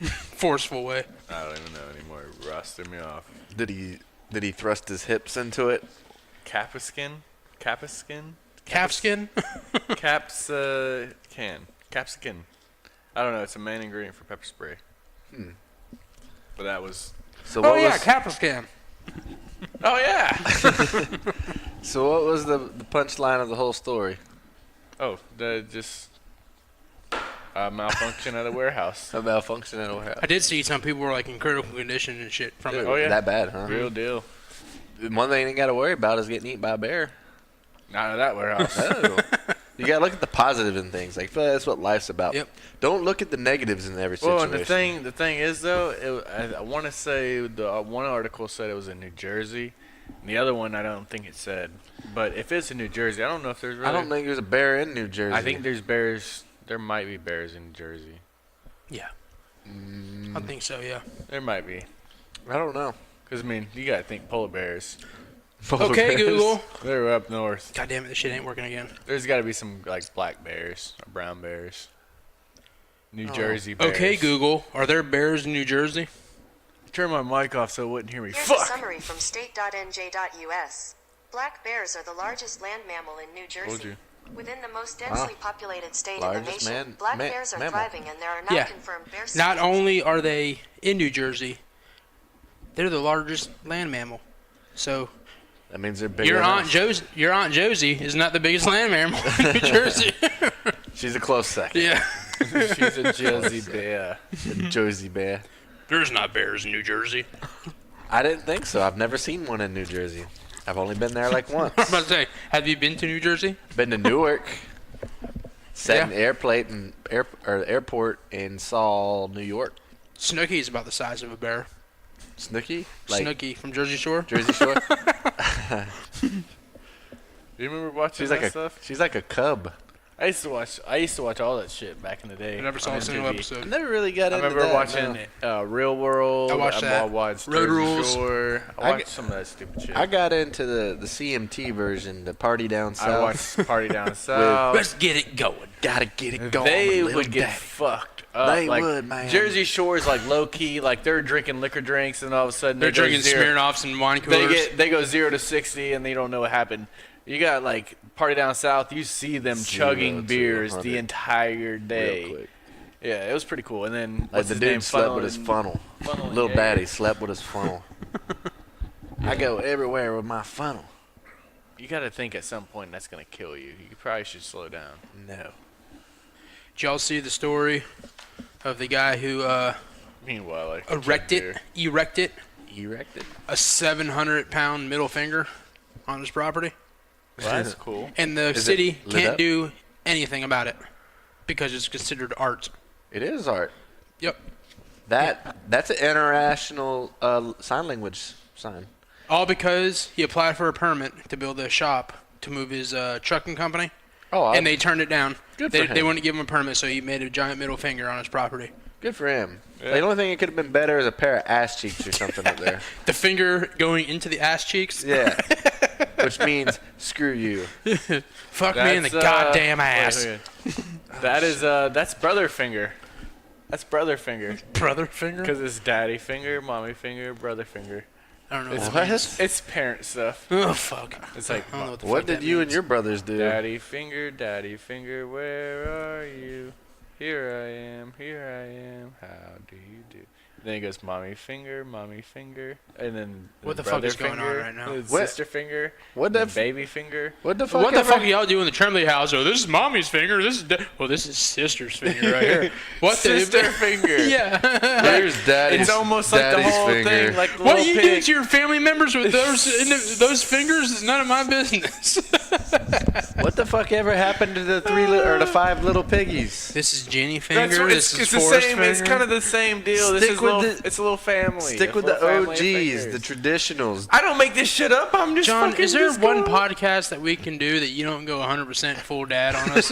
Forceful way. I don't even know anymore. It rusted me off. Did he thrust his hips into it? Capsicum? Calfskin? Capsicum. I don't know. It's a main ingredient for pepper spray. But that was. So Oh what yeah, was calfskin. Oh yeah. so what was the punchline of the whole story? Oh, just malfunction at a warehouse. A malfunction at a warehouse. I did see some people were like in critical condition and shit from it. Oh, yeah. That bad, huh? Real deal. One thing you got to worry about is getting eaten by a bear. Not at that warehouse. Oh. You got to look at the positive in things. Like, I feel like that's what life's about. Yep. Don't look at the negatives in every situation. Well, and the thing is though, I want to say the one article said it was in New Jersey, and the other one I don't think it said. But if it's in New Jersey, I don't know if there's. Really, I don't think there's a bear in New Jersey. I think there's bears. There might be bears in New Jersey. Yeah. I think so, yeah. There might be. I don't know. Cause I mean, you gotta think polar bears. Polar Okay, bears. Google. They're up north. God damn it, this shit ain't working again. There's got to be some like black bears or brown bears. New Jersey bears. Okay, Google. Are there bears in New Jersey? Turn my mic off so it wouldn't hear me. Here's Fuck. a summary from state.nj.us. Black bears are the largest land mammal in New Told Jersey. you. Within the most densely populated state in the Largest nation, man- black ma- bears are mammal. thriving and there are now Yeah. confirmed bear Not sightings. only are they in New Jersey, they're the largest land mammal. So That means they're bigger. your than aunt us. Josie is not the biggest land mammal in New Jersey. She's a close second. Yeah. She's a Jersey bear. Jersey bear. There's not bears in New Jersey. I didn't think so. I've never seen one in New Jersey. I've only been there like once. I was about to say, have you been to New Jersey? Been to Newark. Sat in Yeah. airport and saw New York. Snooki is about the size of a bear. Snooki? Snooki from Jersey Shore. Jersey Shore? Do you remember watching She's that like stuff? she's like a cub. I used to watch all that shit back in the day. I never saw on a single MTV. episode. Never really got I into remember that, watching no. Real World. I watched that. I watched Road Jersey Rules. Shore. I I watched g- some of that stupid shit. I got into the CMT version, the Party Down South. I watched Party Down South. Let's get it going. Gotta get it going. They little would get daddy. fucked up. They like, would, man. Jersey Shore's like low key, like they're drinking liquor drinks, and all of a sudden They're they go drinking zero. Smirnoffs and wine coolers. They go 0 to 60, and they don't know what happened. You got like Party Down South. You see them 0 chugging to beers 100 the entire day. Real quick. Yeah, it was pretty cool. And then Like what's the his dude name? slept with his Funneling- funnel. funneling, Little yeah. daddy slept with his funnel. I go everywhere with my funnel. You got to think at some point that's gonna kill you. You probably should slow down. No. Did y'all see the story of the guy who Meanwhile, like erected Erected. a 700-pound middle finger on his property? Well, that's cool. And the Is it city lit can't up? do anything about it because it's considered art. It is art. Yep. That's an international sign language sign. All because he applied for a permit to build a shop to move his trucking company, Oh, and they turned it down. Good They for him. they wouldn't give him a permit, so he made a giant middle finger on his property. good for him. Yeah. The only thing it could have been better is a pair of ass cheeks or something up there. The finger going into the ass cheeks. Yeah. Which means screw you. Fuck me in the goddamn ass. That's brother finger. That's brother finger. Brother finger. Because it's daddy finger, mommy finger, brother finger. I don't know. It's, What? it's parent stuff. Oh fuck. It's like, I don't know what the What fuck did that you and means. your brothers do? daddy finger, where are you? Here I am, how do you do? Then he goes, mommy finger, and then What the fuck brother is going on finger, right now? the What? Sister finger, What the the baby finger. What the fuck? What the ever- fuck are y'all doing in the Tremblay house? Oh, this is mommy's finger. This is this is sister's finger right here. What Sister the? finger. Yeah. Here's daddy's. It's almost like the daddy's whole finger. thing, like the What do little you do pig. to your family members with those fingers? It's none of my business. What the fuck ever happened to the the 5 little piggies? This is Jenny That's finger. what, This it's is the Forrest same. finger. It's kind of the same deal. This Stick is with little. the- It's a little family. Stick a with the full family of OGs, fingers. the traditionals. I don't make this shit up. I'm just John, fucking is there just one going- podcast that we can do that you don't go 100% full dad on us?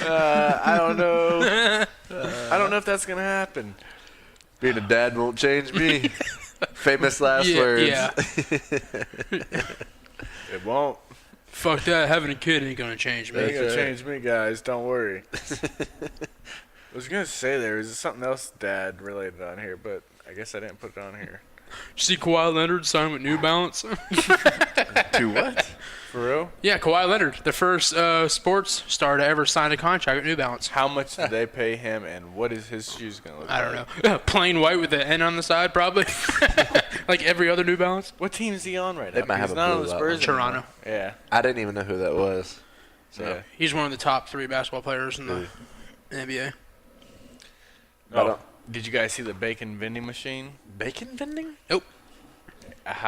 I don't know. I don't know if that's gonna happen. Being a dad won't change me. Famous last Yeah, words. yeah. It won't. Fuck that. Having a kid ain't gonna change It ain't me. gonna right. change me, guys. Don't worry. I was gonna say there was something else dad related on here, but I guess I didn't put it on here. See Kawhi Leonard sign with New Balance? To what? For real? Yeah, Kawhi Leonard, the first sports star to ever sign a contract with New Balance. How much did they pay him, and what is his shoes gonna look like? I don't know. Plain white with the N on the side, probably. Like every other New Balance. What team is he on right They now? might have He's a not on blue the lot Spurs. one. anymore. Toronto. Yeah. I didn't even know who that was. So. Yeah. He's one of the top 3 basketball players in the NBA. Oh, did you guys see the bacon vending machine? Bacon vending? Nope.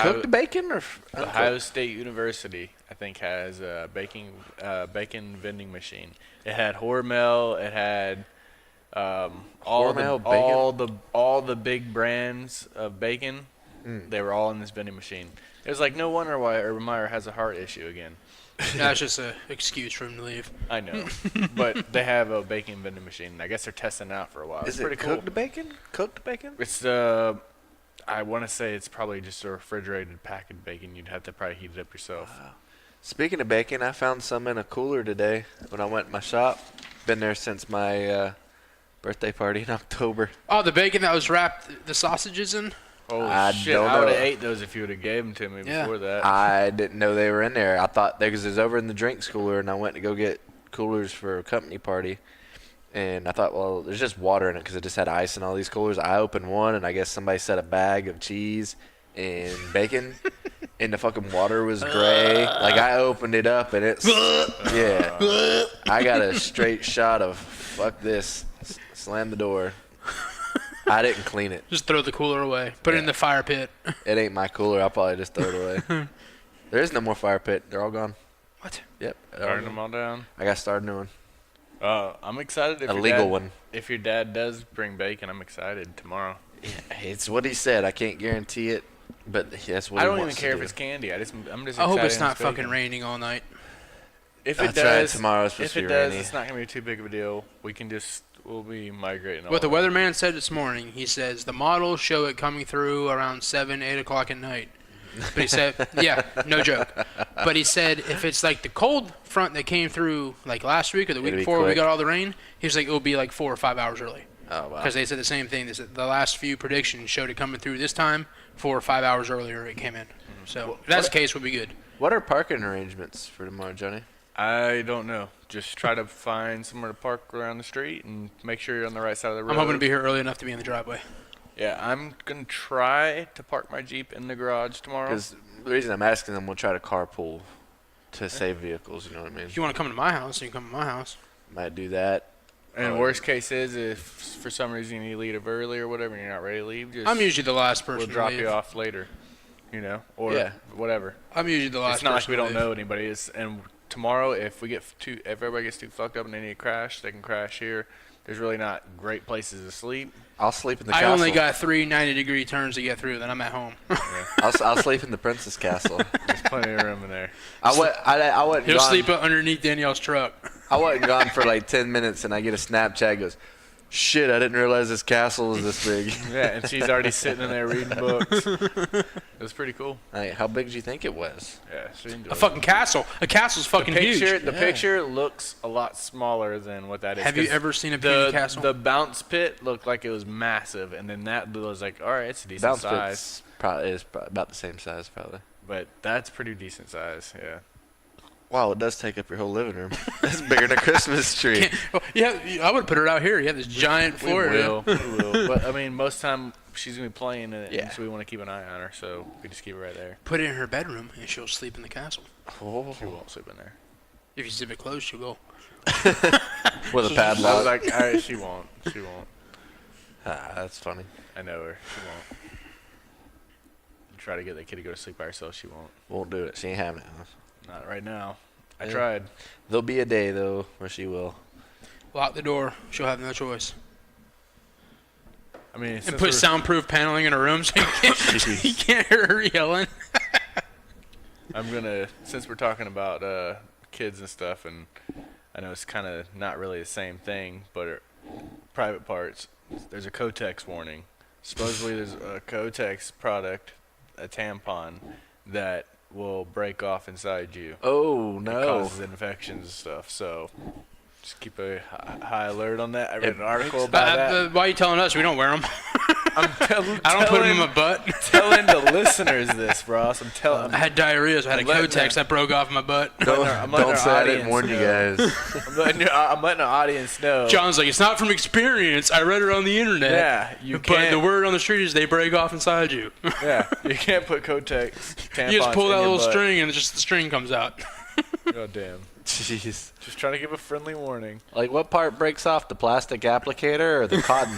Cooked bacon or Ohio State University, I think, has a bacon vending machine. It had Hormel. It had Hormel bacon? all the big brands of bacon. They were all in this vending machine. It was like, no wonder why Urban Meyer has a heart issue again. That's just an excuse for him to leave. I know, but they have a bacon vending machine. I guess they're testing it out for a while. Is It's it pretty cooked cool. bacon? Cooked bacon? It's I want to say it's probably just a refrigerated packaged bacon. You'd have to probably heat it up yourself. Speaking of bacon, I found some in a cooler today when I went to my shop. Been there since my birthday party in October. Oh, the bacon that was wrapped the sausages in? Holy I shit! don't I would have know. ate those if you would have gave them to me Yeah. before that. I didn't know they were in there. I thought because it was over in the drinks cooler, and I went to go get coolers for a company party. And I thought, well, there's just water in it because it just had ice in all these coolers. I opened one, and I guess somebody set a bag of cheese and bacon, and the fucking water was gray. Like, I opened it up, and it's, yeah. I got a straight shot of, fuck this, slam the door. I didn't clean it. Just throw the cooler away. Put it in the fire pit. It ain't my cooler. I'll probably just throw it away. There is no more fire pit. They're all gone. What? Yep. they're all Burn gone. them all down. I got to start a new one. I'm excited. If A your legal dad- one. If your dad does bring bacon, I'm excited tomorrow. It's what he said. I can't guarantee it, but that's what I he don't even wants to care if do. it's candy. I'm just. I hope excited it's not bacon. fucking raining all night. If That's it right, does, tomorrow's supposed if to it be does, rainy. it's not gonna be too big of a deal. We'll be migrating. What the all over. weatherman said this morning, he says the models show it coming through around 7, 8 o'clock at night. But he said, yeah, no joke. But he said if it's like the cold front that came through like last week or the week It'll be before we quick. got all the rain, he was like, it'll be like 4 or 5 hours early. Oh wow. Because they said the same thing. They said the last few predictions showed it coming through this time 4 or 5 hours earlier it came in. So if that's the case, we'll be good. What are parking arrangements for tomorrow, Johnny? I don't know. Just try to find somewhere to park around the street and make sure you're on the right side of the road. I'm hoping to be here early enough to be in the driveway. Yeah, I'm gonna try to park my Jeep in the garage tomorrow. Because the reason I'm asking them, we'll try to carpool to save vehicles. You know what I mean? If you want to come to my house, you can come to my house. Might do that. And worst case is if for some reason you need to leave early or whatever and you're not ready to leave, just I'm usually the last person we'll to drop leave. you off later. You know, or Yeah. whatever. I'm usually the last It's not like person we to don't leave. know anybody. And tomorrow, if everybody gets too fucked up and they need to crash, they can crash here. There's really not great places to sleep. I'll sleep in the I castle. only got 3 90-degree turns to get through, then I'm at home. I'll sleep in the princess castle. There's plenty of room in there. I wasn't He'll gone. sleep underneath Danielle's truck. I wasn't gone for like 10 minutes, and I get a Snapchat. That goes, shit! I didn't realize this castle was this big. Yeah, and she's already sitting in there reading books. It was pretty cool. Like, how big did you think it was? Yeah, she enjoyed A fucking castle. A castle's fucking huge. The picture looks a lot smaller than what that is. Have you 'cause ever seen a beauty castle? The bounce pit looked like it was massive, and then that was like, all right, it's a decent Bounce size. Pit's probably is about the same size, probably. But that's pretty decent size, yeah. Wow, it does take up your whole living room. That's bigger than a Christmas tree. Oh, yeah, I would put it out here. You have this giant floor. We yeah. will. But I mean, most time she's gonna be playing in it, Yeah. and so we want to keep an eye on her. So we just keep it right there. Put it in her bedroom, and she'll sleep in the castle. Oh, She won't sleep in there. If you zip it closed, she'll go. with a I padlock. was like, all right, she won't. She won't. That's funny. I know her. She won't. Try to get that kid to go to sleep by herself. She won't. Won't do it. She ain't having it. Not right now. I Yeah. tried. There'll be a day though where she will. Lock the door. She'll have no choice. I mean, And since put we're- soundproof paneling in her room so you can't hear her yelling. I'm gonna, since we're talking about kids and stuff, and I know it's kind of not really the same thing, but private parts. There's a Kotex warning. Supposedly, there's a Kotex product, a tampon, that will break off inside you. Oh It no! causes infections and stuff. So just keep a high alert on that. I read an article about that. Why are you telling us we don't wear them? I'm I don't put them in my butt. telling the listeners this, Ross. I'm telling. I had diarrhea, so I had a I'm letting Kotex that broke off my butt. I'm letting Don't our say I didn't audience warn you know. guys. I'm letting the audience know. John's like, it's not from experience. I read it on the internet. Yeah, you But can't. the word on the street is they break off inside you. Yeah, you can't put Kotex tampons. You just pull in that your little butt. string and just the string comes out. God damn. Jeez. Just trying to give a friendly warning. Like what part breaks off? The plastic applicator or the cotton?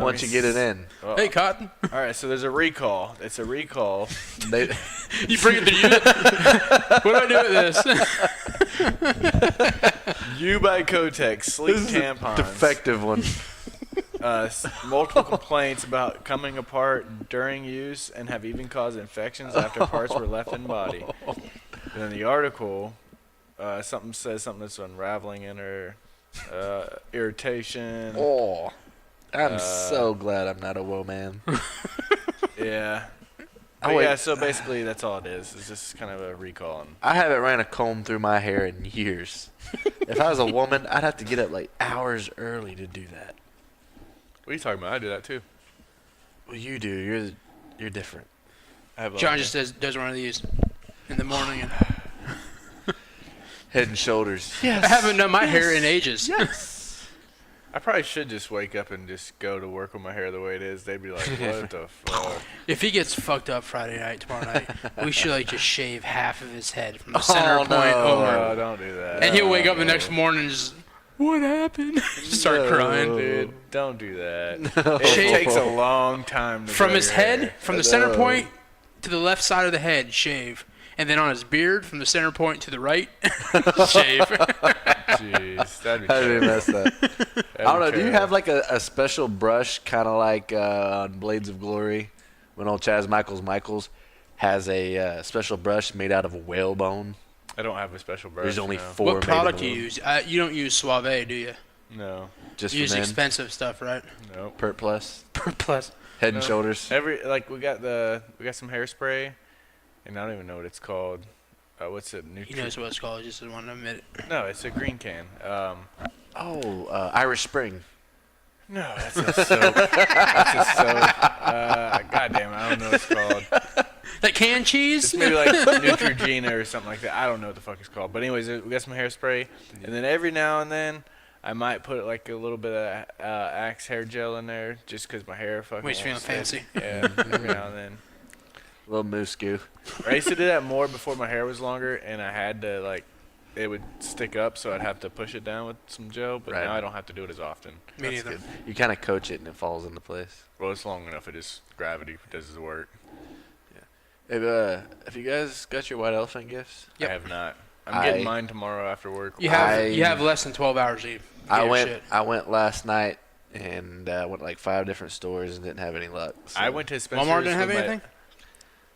Once you get it in. Well, Hey, Cotton. all right, so there's a recall. It's a recall. They, You bring it to you. What do I do with this? You buy Kotex sleek tampons. defective one. Multiple complaints about coming apart during use and have even caused infections after parts were left in body. And then the article, something says something that's unraveling in her, irritation. Oh, I'm so glad I'm not a woe man. Yeah. Oh, But wait. yeah, so basically that's all it is. It's just kind of a recall. And I haven't ran a comb through my hair in years. If I was a woman, I'd have to get up like hours early to do that. what are you talking about? I do that too. Well, you do. You're different. I have John just does one of these in the morning. And Head and shoulders. I haven't done my hair in ages. I probably should just wake up and just go to work with my hair the way it is. They'd be like, what the fuck? If he gets fucked up Friday night, tomorrow night, we should like just shave half of his head from the center point over. Oh, don't do that. And he'll wake up the next morning and just, what happened? Just start crying. Dude, don't do that. It Shave- takes a long time to From grow his your head, hair. from the center point to the left side of the head, shave. And then on his beard, from the center point to the right, shave. Jeez, that'd be How did we terrible. mess up? That'd I don't be know. Do you terrible. have like a special brush, kind of like on Blades of Glory, when old Chaz Michaels has a special brush made out of a whalebone? I don't have a special brush. There's only no. 4 What made in product the do you world. use? You don't use Suave, do you? No, Just You for use men. expensive stuff, right? nope. Pert Plus, Plus. Head No. and Shoulders. We got some hairspray, and I don't even know what it's called. What's it? He knows what it's called. He just doesn't want to admit it. No, it's a green can. Irish Spring. No, that's a soap. That's a soap. God damn it, I don't know what it's called. That canned cheese? It's maybe like Neutrogena or something like that. I don't know what the fuck it's called. But anyways, we got some hairspray, and then every now and then I might put like a little bit of Axe hair gel in there, just 'cause my hair fucking. Makes you won't feel stay. fancy. Yeah, every now and then. Little moose goo. I used to do that more before my hair was longer, and I had to like, it would stick up, so I'd have to push it down with some gel. But Right. now I don't have to do it as often. Me neither. You kind of coach it and it falls into place. Well, it's long enough. It is gravity does the work. Have you guys got your white elephant gifts? Yep. I have not. I'm getting I- mine tomorrow after work. You I- have less than 12 hours to get I your went. shit. I went last night and went to like 5 different stores and didn't have any luck. So I went to Spencer's. Walmart didn't have with my- anything?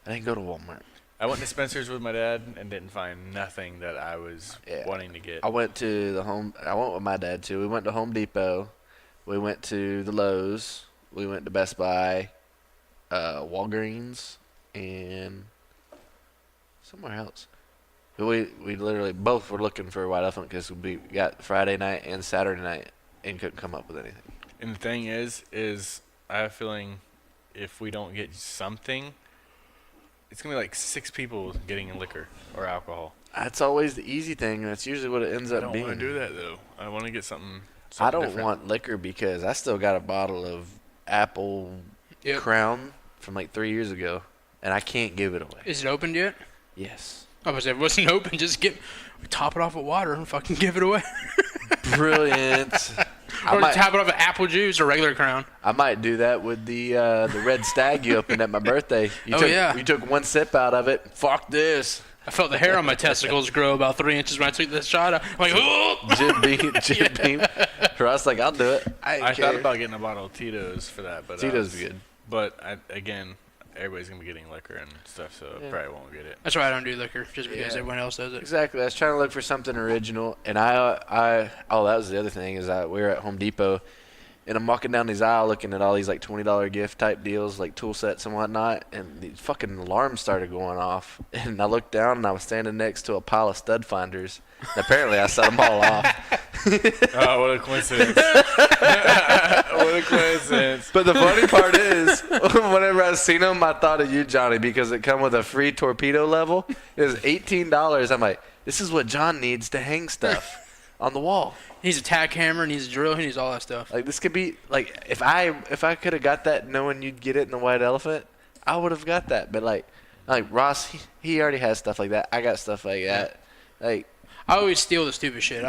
I didn't go to Walmart. I went to Spencer's with my dad and didn't find nothing that I was Yeah. wanting to get. I went to the home. I went with my dad too. We went to Home Depot. We went to the Lowe's. We went to Best Buy, Walgreens, and somewhere else. We literally both were looking for a white elephant because we got Friday night and Saturday night and couldn't come up with anything. And the thing is I have a feeling if we don't get something, it's gonna be like 6 people getting liquor or alcohol. That's always the easy thing. And that's usually what it ends I up don't being. want to do that though. I want to get something. I don't different. want liquor because I still got a bottle of Apple Yep. Crown from like 3 years ago, and I can't give it away. Is it opened yet? Yes. I was if it wasn't open, just top it off with water and fucking give it away. Brilliant. Or top it off with apple juice or regular Crown. I might do that with the red stag you opened at my birthday. Oh, yeah. You took 1 sip out of it. Fuck this. I felt the hair on my testicles grow about 3 inches when I took this shot. I'm like, oh! Jim Beam. Russ, like, I'll do it. I thought about getting a bottle of Tito's for that, but Tito's be good. But again, everybody's gonna be getting liquor and stuff, so I probably won't get it. That's why I don't do liquor, just because Yeah. everyone else does it. Exactly. I was trying to look for something original, and that was the other thing is we were at Home Depot, and I'm walking down these aisle looking at all these like $20 gift type deals, like tool sets and whatnot, and the fucking alarms started going off, and I looked down and I was standing next to a pile of stud finders. And apparently, I set them all off. Oh, what a coincidence! What a coincidence! But the funny part is, whenever I seen them, I thought of you, Johnny, because it come with a free torpedo level. It was $18. I'm like, this is what John needs to hang stuff on the wall. He needs a tack hammer, he needs a drill, he needs all that stuff. Like this could be like if I could have got that knowing you'd get it in the white elephant, I would have got that. But like Ross, he already has stuff like that. I got stuff like that. Like I always steal the stupid shit.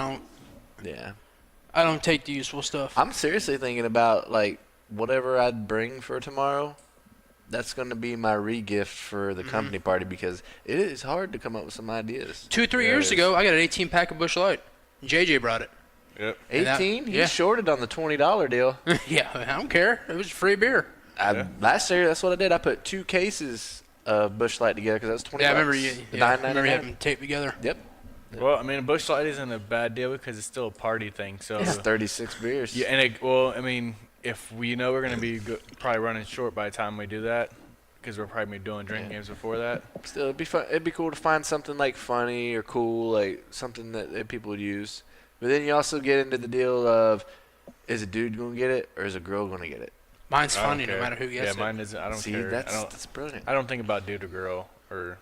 yeah, I don't take the useful stuff. I'm seriously thinking about like whatever I'd bring for tomorrow. That's going to be my re-gift for the company party because it is hard to come up with some ideas. 2-3 Yeah, years it ago, I got an 18-pack of Busch Light. JJ brought it. Yep. And that- 18? He yeah. shorted on the $20 deal. Yeah, I don't care. It was free beer. Last year, that's what I did. I put 2 cases of Busch Light together because that was 20 Yeah, I bucks. remember you. The Yeah, I $9.99. remember you having taped together. Yep. Well, I mean, a Busch Light isn't a bad deal because it's still a party thing. So It's 36 beers. yeah, and I mean, if we know we're gonna be probably running short by the time we do that, because we're probably doing drinking games before that. Still, it'd be fun. It'd be cool to find something like funny or cool, like something that people would use. But then you also get into the deal of, is a dude gonna get it or is a girl gonna get it? Mine's I don't funny no care. matter who gets it. Yeah, mine isn't. I don't See, care. that's brilliant. I don't think about dude or girl or.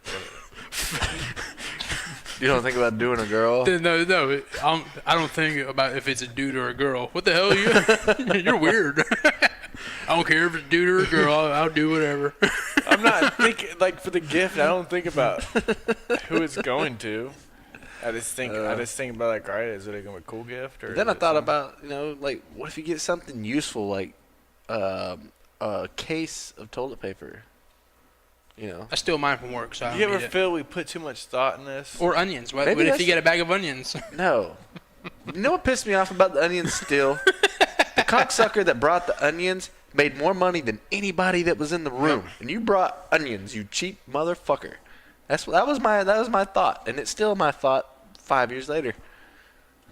You don't think about doing a girl? No, I don't think about if it's a dude or a girl. What the hell you? You're weird. I don't care if it's a dude or a girl. I'll do whatever. I'm not thinking like for the gift. I don't think about who it's going to. I just think about like, all right, is it gonna be a cool gift or? Then is I it thought some- about, like, what if you get something useful like a case of toilet paper? I steal mine from work, so I Do don't you ever need it. feel we put too much thought in this? Or onions. What Maybe if that's- you get a bag of onions? No. You know what pissed me off about the onions still? The cocksucker that brought the onions made more money than anybody that was in the room. And you brought onions, you cheap motherfucker. That was my thought, and it's still my thought 5 years later.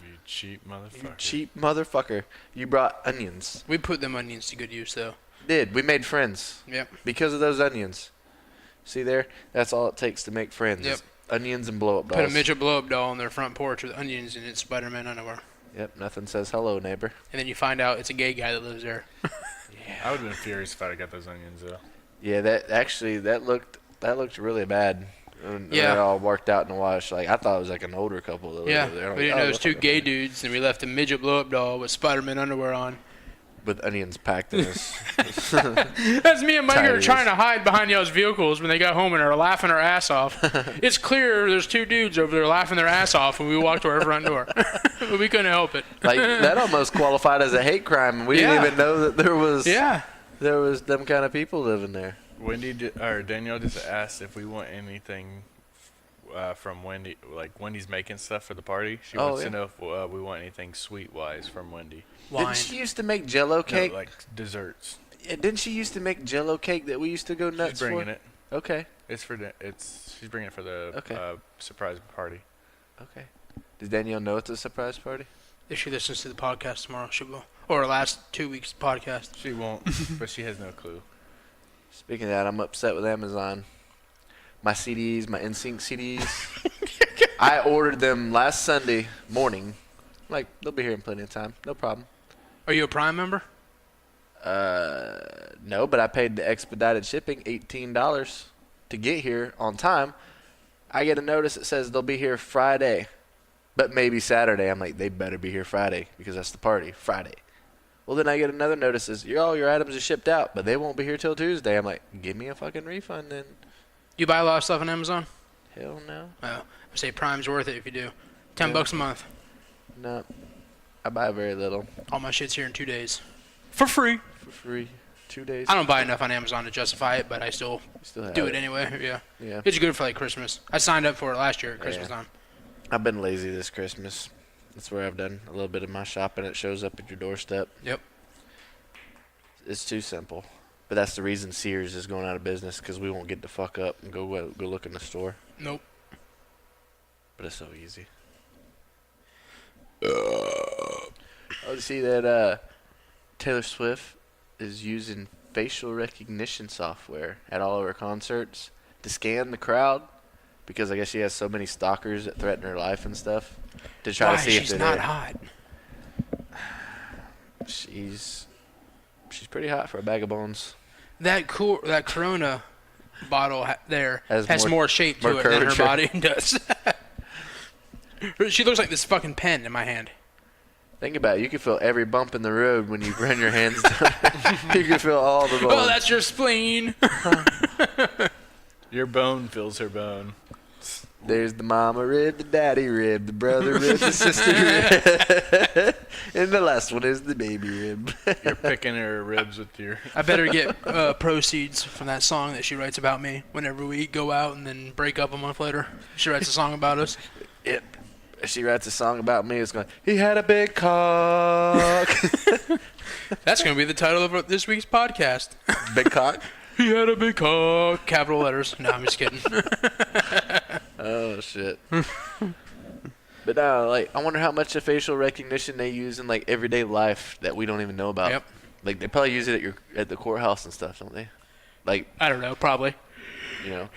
You cheap motherfucker. You cheap motherfucker. You brought onions. We put them onions to good use, though. We made friends. Yep. Because of those onions. See there? That's all it takes to make friends. Yep. Is onions and blow-up dolls. Put a midget blow-up doll on their front porch with onions and it's Spider-Man underwear. Yep, nothing says hello, neighbor. And then you find out it's a gay guy that lives there. I would have been furious if I'd have got those onions though. Yeah, that looked really bad. When Yeah. it all worked out in the wash. Like, I thought it was like an older couple that lived Yeah, over there. I'm we like, didn't know oh, it was two look, gay dudes, and we left a midget blow-up doll with Spider-Man underwear on. with onions packed in his. That's me and Mike were Tires. trying to hide behind y'all's vehicles when they got home and are laughing our ass off. It's clear there's two dudes over there laughing their ass off when we walked to our front door. But we couldn't help it. Like, that almost qualified as a hate crime, and we Yeah. didn't even know that there was Yeah. them kind of people living there. Danielle just asked if we want anything from Wendy, like Wendy's making stuff for the party. She Oh, wants yeah. to know if we want anything sweet-wise from Wendy. Wine. Didn't she used to make Jello cake? No, like desserts. Yeah, didn't she used to make Jello cake that we used to go nuts She's bringing for? it. Okay. She's bringing it for the Okay. surprise party. Okay. Does Danielle know it's a surprise party? If she listens to the podcast tomorrow, she will. Or last 2 weeks' podcast. She won't, but she has no clue. Speaking of that, I'm upset with Amazon. My CDs, my NSYNC CDs. I ordered them last Sunday morning. Like, they'll be here in plenty of time. No problem. Are you a Prime member? No, but I paid the expedited shipping $18 to get here on time. I get a notice that says they'll be here Friday, but maybe Saturday. I'm like, they better be here Friday because that's the party, Friday. Well, then I get another notice that says, all your items are shipped out, but they won't be here till Tuesday. I'm like, give me a fucking refund then. You buy a lot of stuff on Amazon? Hell no. Oh, I say Prime's worth it if you do. $10 a month. No. I buy very little. All my shit's here in 2 days. For free. For free. 2 days. I don't buy enough on Amazon to justify it, but I still Still have do it anyway. Yeah. Yeah. It's good for like Christmas. I signed up for it last year at Christmas Yeah. time. I've been lazy this Christmas. That's where I've done a little bit of my shopping. It shows up at your doorstep. Yep. It's too simple. But that's the reason Sears is going out of business, because we won't get the fuck up and go look in the store. Nope. But it's so easy. Oh, you see that Taylor Swift is using facial recognition software at all of her concerts to scan the crowd, because I guess she has so many stalkers that threaten her life and stuff, to try Why? to see if She's they're not there. hot. She's pretty hot for a bag of bones. That Corona bottle there Has has more- more shape to more it than her curvature. body does. She looks like this fucking pen in my hand. Think about it. You can feel every bump in the road when you run your hands down. You can feel all the bones. Oh, that's your spleen. Your bone fills her bone. There's the mama rib, the daddy rib, the brother rib, the sister rib. And the last one is the baby rib. You're picking her ribs with your. I better get proceeds from that song that she writes about me whenever we go out and then break up a month later. She writes a song about us. Yep. She writes a song about me. It's going, he had a big cock. That's going to be the title of this week's podcast. Big cock? He had a big cock. Capital letters. No, I'm just kidding. Oh, shit. But no, like, I wonder how much of facial recognition they use in, like, everyday life that we don't even know about. Yep. Like, they probably use it at the courthouse and stuff, don't they? Like, I don't know. Probably. you know.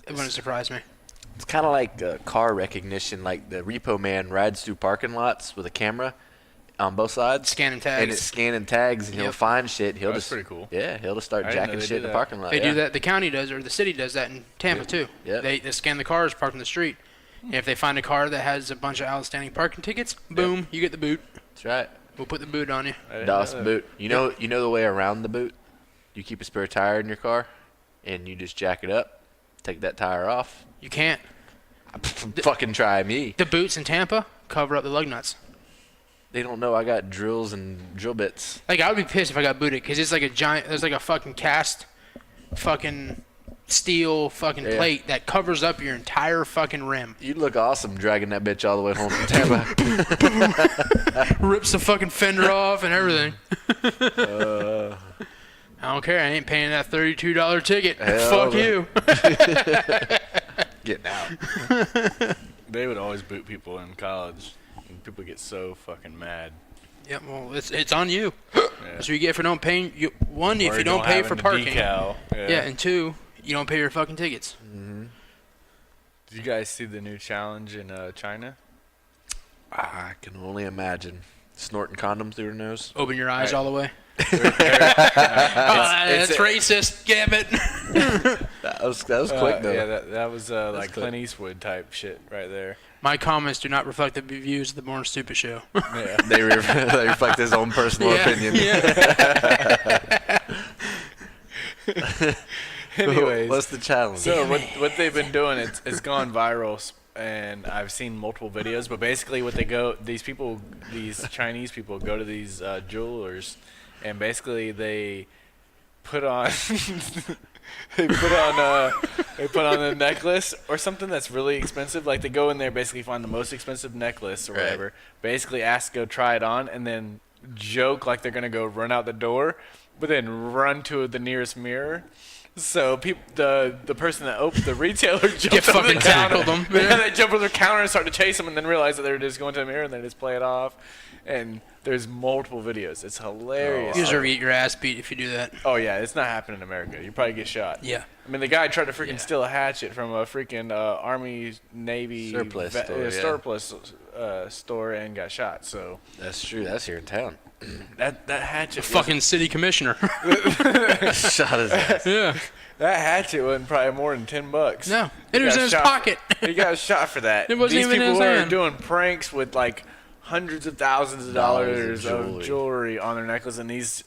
It wouldn't surprise me. It's kind of like car recognition. Like, the repo man rides through parking lots with a camera on both sides. Scanning tags. And it's scanning tags, and he'll Yep. find shit. He'll That's just pretty cool. Yeah, he'll just start I didn't know jacking they shit in did the that. parking lot. They yeah. do that. The county does, or the city does that in Tampa too. Yep. They scan the cars parked in the street. And if they find a car that has a bunch of outstanding parking tickets, boom, you get the boot. That's right. We'll put the boot on you. I didn't DOS know that. boot. You know the way around the boot? You keep a spare tire in your car, and you just jack it up, take that tire off. You can't. Fucking try me. The boots in Tampa cover up the lug nuts. They don't know I got drills and drill bits. Like, I would be pissed if I got booted because it's like a giant. There's like a fucking cast, fucking steel fucking Yeah. plate that covers up your entire fucking rim. You'd look awesome dragging that bitch all the way home from Tampa. Rips the fucking fender off and everything. I don't care. I ain't paying that $32 ticket. Hell Fuck no. you. Getting out. They would always boot people in college. And people get so fucking mad. Yeah, well, it's on you. Yeah. That's what you get for don't paying. One, Or if you don't pay having for the parking. decal. Yeah, and two, you don't pay your fucking tickets. Did you guys see the new challenge in China? I can only imagine. Snorting condoms through her nose. Open your eyes Right. all the way. It's- That's racist. Damn it. That was quick though. Yeah, that was like quick. Clint Eastwood type shit right there. My comments do not reflect the views of the Born Stupid Show. Yeah. They reflect his own personal opinion. Anyways, What's the challenge? so what they've been doing, it's gone viral, and I've seen multiple videos. But basically, these Chinese people go to these jewelers, and basically they put on they put on a necklace or something that's really expensive. Like they go in there, basically find the most expensive necklace or Right. whatever. Basically, ask to go try it on, and then joke like they're gonna go run out the door, but then run to the nearest mirror. So the person that opened the retailer jumped Get over the fucking counter. tackled them. Yeah, they jump over the counter and start to chase them, and then realize that they're just going to the mirror, and they just play it off. And there's multiple videos. It's hilarious. You deserve to get your ass beat if you do that. Oh yeah, it's not happening in America. You probably get shot. Yeah. I mean, the guy tried to freaking steal a hatchet from a freaking Army Navy Surplus store, yeah. surplus store and got shot. So That's true. That's here in town. that hatchet, Fucking city commissioner. Shot his ass. Yeah. that hatchet wasn't probably more than $10. No. He It was got in his shot- pocket. He got shot for that. It wasn't These even in people his are hand. doing pranks with like hundreds of thousands of Dollars dollars of of jewelry. jewelry on their necklace, and these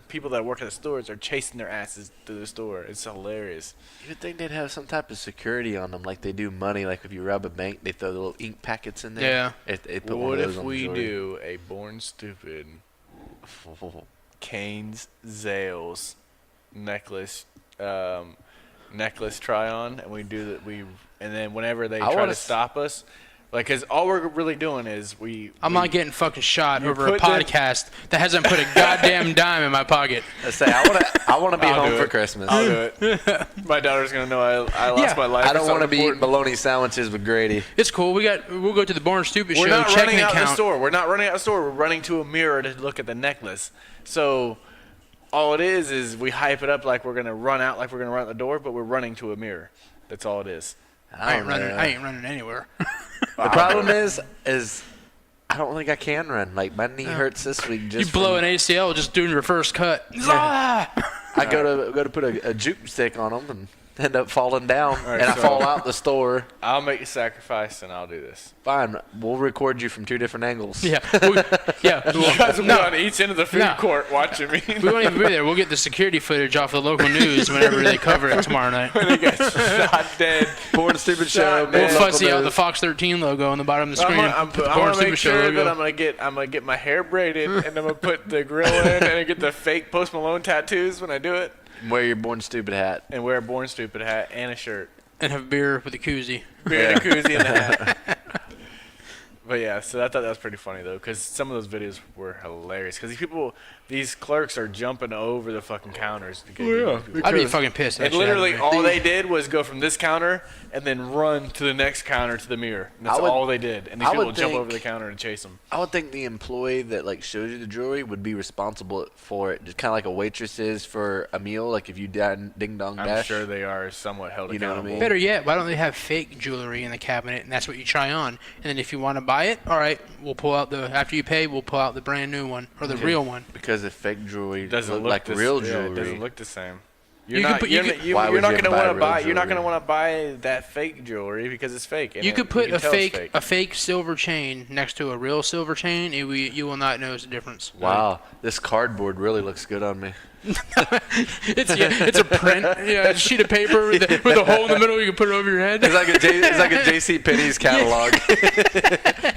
people that work at the stores are chasing their asses to the store. It's hilarious. You would think they'd have some type of security on them, like they do money. Like if you rob a bank, they throw the little ink packets in there. Yeah. They put one What of those if on the we jewelry. do a Born Stupid Canes Zales necklace necklace try on, and we do that. And then whenever they I try wanna to s- stop us, like, cause all we're really doing is I'm not getting fucking shot You over a put them- podcast that hasn't put a goddamn dime in my pocket. Let's say I want to be I'll home do for it. Christmas. I'll do it. My daughter's gonna know I lost Yeah. my life. I for don't want to something be eating important. bologna sandwiches with Grady. It's cool. We'll go to the Born Stupid We're Show not checking running out the account. store. We're not running out the store. We're running to a mirror to look at the necklace. So all it is we hype it up like we're gonna run out, like we're gonna run out the door, but we're running to a mirror. That's all it is. I ain't don't know. running anywhere. The problem is I don't think I can run. Like my knee hurts this week. You Just blow from- an ACL just doing your first cut. Ah! I go to put a juke stick on them and end up falling down, right, and I so- fall out the store. I'll make a sacrifice and I'll do this. Fine, we'll record you from two different angles. Yeah. You guys will be No. on each end of the food No. court watching me. We won't even be there. We'll get the security footage off the local news whenever they cover it tomorrow night. They get shot dead. Born Stupid Show. Shot made dead. We'll local fuzzy out the news. Fox 13 logo on the bottom of the screen. I'm Put the I Born want to Stupid make Show sure logo. that I'm gonna get my hair braided, and I'm gonna put the grill in, and I get the fake Post Malone tattoos when I do it, Wear your Born Stupid hat. and wear a Born Stupid hat and a shirt, And have beer with a koozie. beer and a koozie and a hat. But yeah, so I thought that was pretty funny though, because some of those videos were hilarious. Because these clerks are jumping over the fucking counters to get these people. I'd be fucking pissed. if And that shit literally happened to me. all they did was go from this counter and then run to the next counter to the mirror. And that's I would- all they did. And these I people would jump think- over the counter and chase them. I would think the employee that like shows you the jewelry would be responsible for it, just kind of like a waitress is for a meal. Like if you ding dong I'm dash. sure they are somewhat held You know what I accountable. mean? Better yet, why don't they have fake jewelry in the cabinet, and that's what you try on. And then if you want to buy it, all right, we'll pull out after you pay, we'll pull out the brand new one or the real one. Because if fake jewelry It doesn't look look like this- real yeah, jewelry, it doesn't look the same. You You're could not, put- you're, you not- could- you- Why you're would not you gonna buy want to real buy. You're not jewelry? gonna want to buy that fake jewelry because it's fake. and You could put can a tell it's fake silver chain next to a real silver chain, and you will not notice the difference. wow, this cardboard really looks good on me. It's a print, a sheet of paper with a hole in the middle. You can put it over your head. It's like a JC Penney's catalog.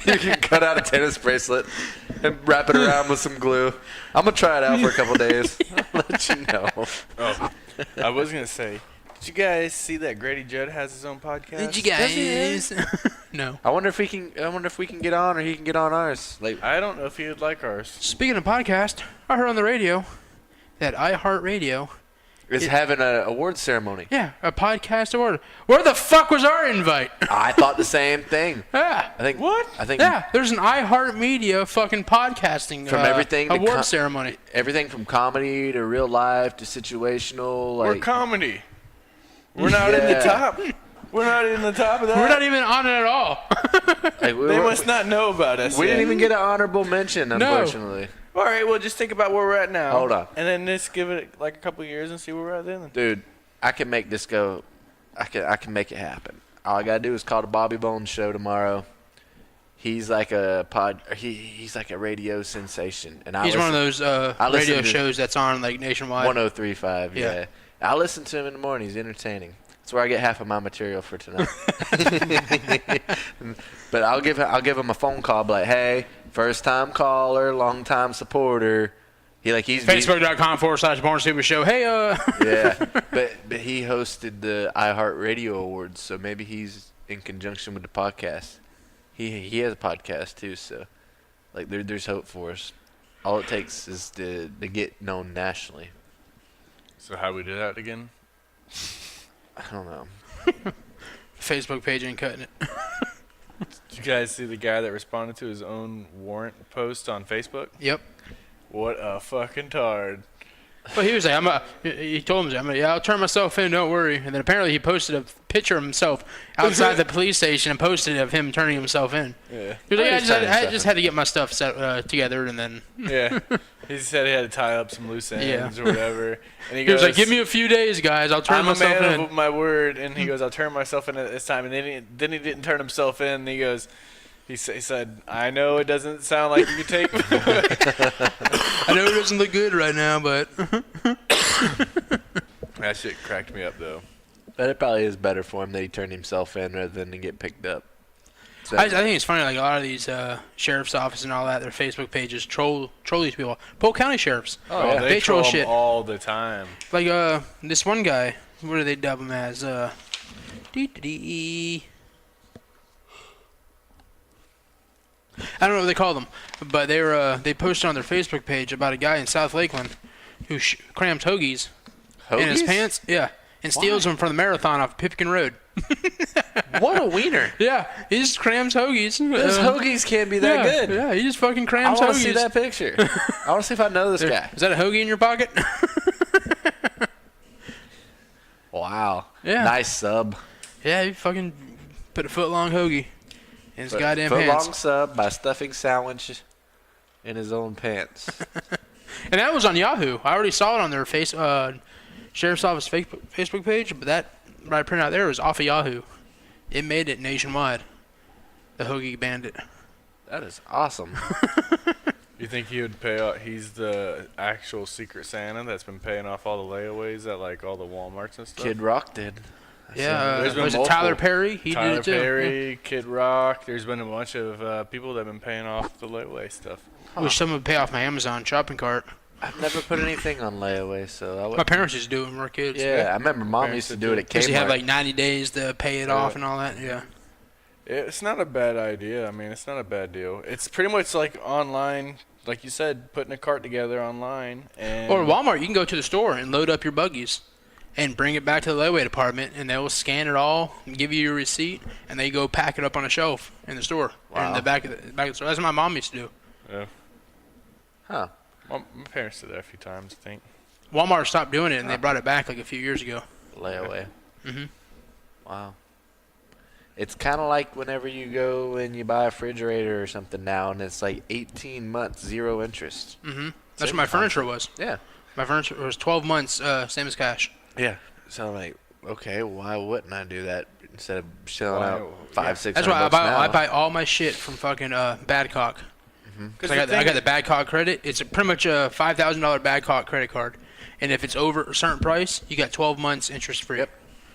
You can cut out a tennis bracelet and wrap it around with some glue. I'm gonna try it out for a couple days. I'll let you know. Oh, I was gonna say, Did you guys see that Grady Judd has his own podcast? Did you guys? No. I wonder if we can get on, or he can get on ours. Like, I don't know if he would like ours. Speaking of podcast, I heard on the radio that iHeartRadio, it's having an award ceremony. yeah, a podcast award. Where the fuck was our invite? I thought the same thing. Yeah. I think What? I think Yeah, there's an iHeartMedia fucking podcasting From everything to award ceremony. everything from comedy to real life to situational. We're Like, comedy. We're not in the Yeah. top. We're not in the top of that. We're not even on it at all. like, we, They were- must not know about us. we yet. didn't even get an honorable mention, unfortunately. All right, well, just think about where we're at now. Hold on. And then just give it like a couple years and see where we're at then. Dude, I can make this go. I can make it happen. All I gotta do is call the Bobby Bones show tomorrow. He's like a he's like a radio sensation, and He's one of those I listen radio to- shows that's on like nationwide. 103.5. Yeah. Yeah. I listen to him in the morning. He's entertaining. That's where I get half of my material for tonight. But I'll give him a phone call, be like, hey, first time caller, long time supporter. He's Facebook.com/Born Stupid Show. Hey, yeah, but he hosted the iHeartRadio Awards, so maybe he's in conjunction with the podcast. He has a podcast too, so like there's hope for us. All it takes is to get known nationally. So how we do that again? I don't know. Facebook page ain't cutting it. Did you guys see the guy that responded to his own warrant post on Facebook? Yep. What a fucking tard. But he was like, he told him, yeah, I'll turn myself in, don't worry. And then apparently he posted a picture of himself outside the police station and posted of him turning himself in. Yeah. He was like, He's turning I himself just in. had to get my stuff set, together, and then Yeah. He said he had to tie up some loose ends Yeah. or whatever. And he was like, give me a few days, guys, I'll turn I'm a myself man in. of my word, and he goes, I'll turn myself in at this time. And then he didn't turn himself in. And he goes, he said, I know it doesn't sound like you can take me. I know it doesn't look good right now, but That shit cracked me up, though. But it probably is better for him that he turned himself in rather than to get picked up. So, I think it's funny, like a lot of these sheriff's office and all that, their Facebook pages troll these people. Polk County sheriffs. Oh, yeah. they troll troll 'em shit. all the time. Like this one guy, what do they dub him as? Dee-dee-dee. I don't know what they call them, but they posted on their Facebook page about a guy in South Lakeland who crams hoagies in his Hoagies? pants, yeah, and steals them from the marathon off Pipkin Road. What a wiener! Yeah, he just crams hoagies. Those hoagies can't be that yeah, good. Yeah, he just fucking I crams want hoagies. to see that picture. I want to see if I know this guy. Is that a hoagie in your pocket? Wow. Yeah. Nice sub. Yeah, he fucking put a foot-long hoagie in his goddamn Foot pants. long sub by stuffing sandwich in his own pants. And that was on Yahoo. I already saw it on their sheriff's office Facebook page, but that what I printed out there was off of Yahoo. It made it nationwide. The Hoagie Bandit. That is awesome. You think he would pay off? He's the actual Secret Santa that's been paying off all the layaways at like all the Walmarts and stuff. Kid Rock did. Yeah, There's been was it multiple. Tyler Perry? He Tyler did it too. Perry, Kid Rock. There's been a bunch of people that have been paying off the layaway stuff. Yeah. Wish someone would pay off my Amazon shopping cart. I've never put anything on layaway, so I My would. parents used to do it when we were kids. Yeah, I remember Mom Parents used to did do it too. at Because you had Kmart. like 90 days to pay it off and all that. Yeah. It's not a bad idea. I mean, it's not a bad deal. It's pretty much like online, like you said, putting a cart together online. And Or Walmart, you can go to the store and load up your buggies and bring it back to the layaway department, and they will scan it all and give you your receipt, and they go pack it up on a shelf in the store. Wow. In the back of the store. That's what my mom used to do. Yeah. Huh. My parents did that a few times, I think. Walmart stopped doing it, and they brought it back like a few years ago. Layaway. Mhm. Wow. It's kind of like whenever you go and you buy a refrigerator or something now, and it's like 18 months, 0 interest. Mm-hmm. That's what my furniture was. Yeah. My furniture was 12 months, same as cash. Yeah. So I'm like, okay, why wouldn't I do that instead of shelling Why- out $500, $600 That's why I now? buy all my shit from fucking Badcock. Because I got the Badcock credit. It's pretty much a $5,000 Badcock credit card, and if it's over a certain price, you got 12 months interest free. Yep.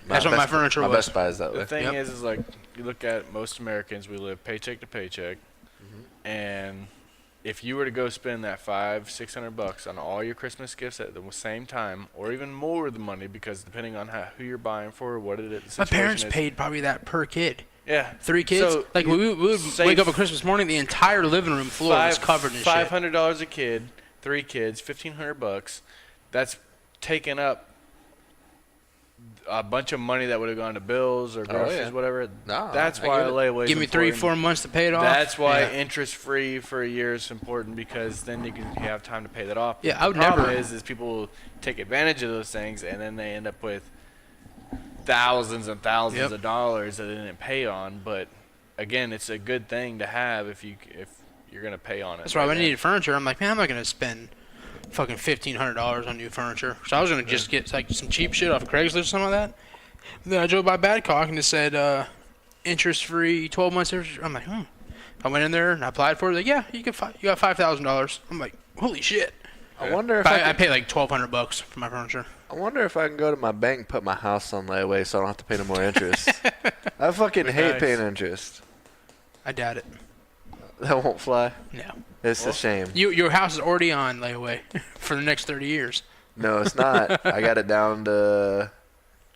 That's what my furniture my was. Best Buy is that the way. thing Yep. is like you look at most Americans, we live paycheck to paycheck, and if you were to go spend that $500-600 on all your Christmas gifts at the same time, or even more of the money, because depending on who you're buying for, what it is, My parents paid probably that per kid. Yeah, 3 kids. So like we would wake up on Christmas morning, the entire living room floor was covered in shit. $500 a kid, 3 kids, $1,500. That's taken up a bunch of money that would have gone to bills or groceries, whatever. No, that's I why get it. layaway. Give me 3-4 months to pay it off. That's why Yeah. interest free for a year is important, because then you have time to pay that off. Yeah, I would the problem never- is people take advantage of those things, and then they end up with thousands and thousands of dollars that they didn't pay on. But again, it's a good thing to have if you're gonna pay on it. That's why when I needed furniture, I'm like, man, I'm not gonna spend fucking $1,500 on new furniture. So I was gonna just get like some cheap shit off of Craigslist or something like that. Then I drove by Badcock and it said interest free, 12 months. I'm like, I went in there and I applied for it. Like, yeah, you got $5,000. I'm like, holy shit. I wonder if I paid like $1,200 for my furniture. I wonder if I can go to my bank and put my house on layaway so I don't have to pay no more interest. I fucking hate Nice. paying interest. I doubt it. That won't fly. No. It's a shame. Your house is already on layaway for the next 30 years. No, it's not. I got it down to.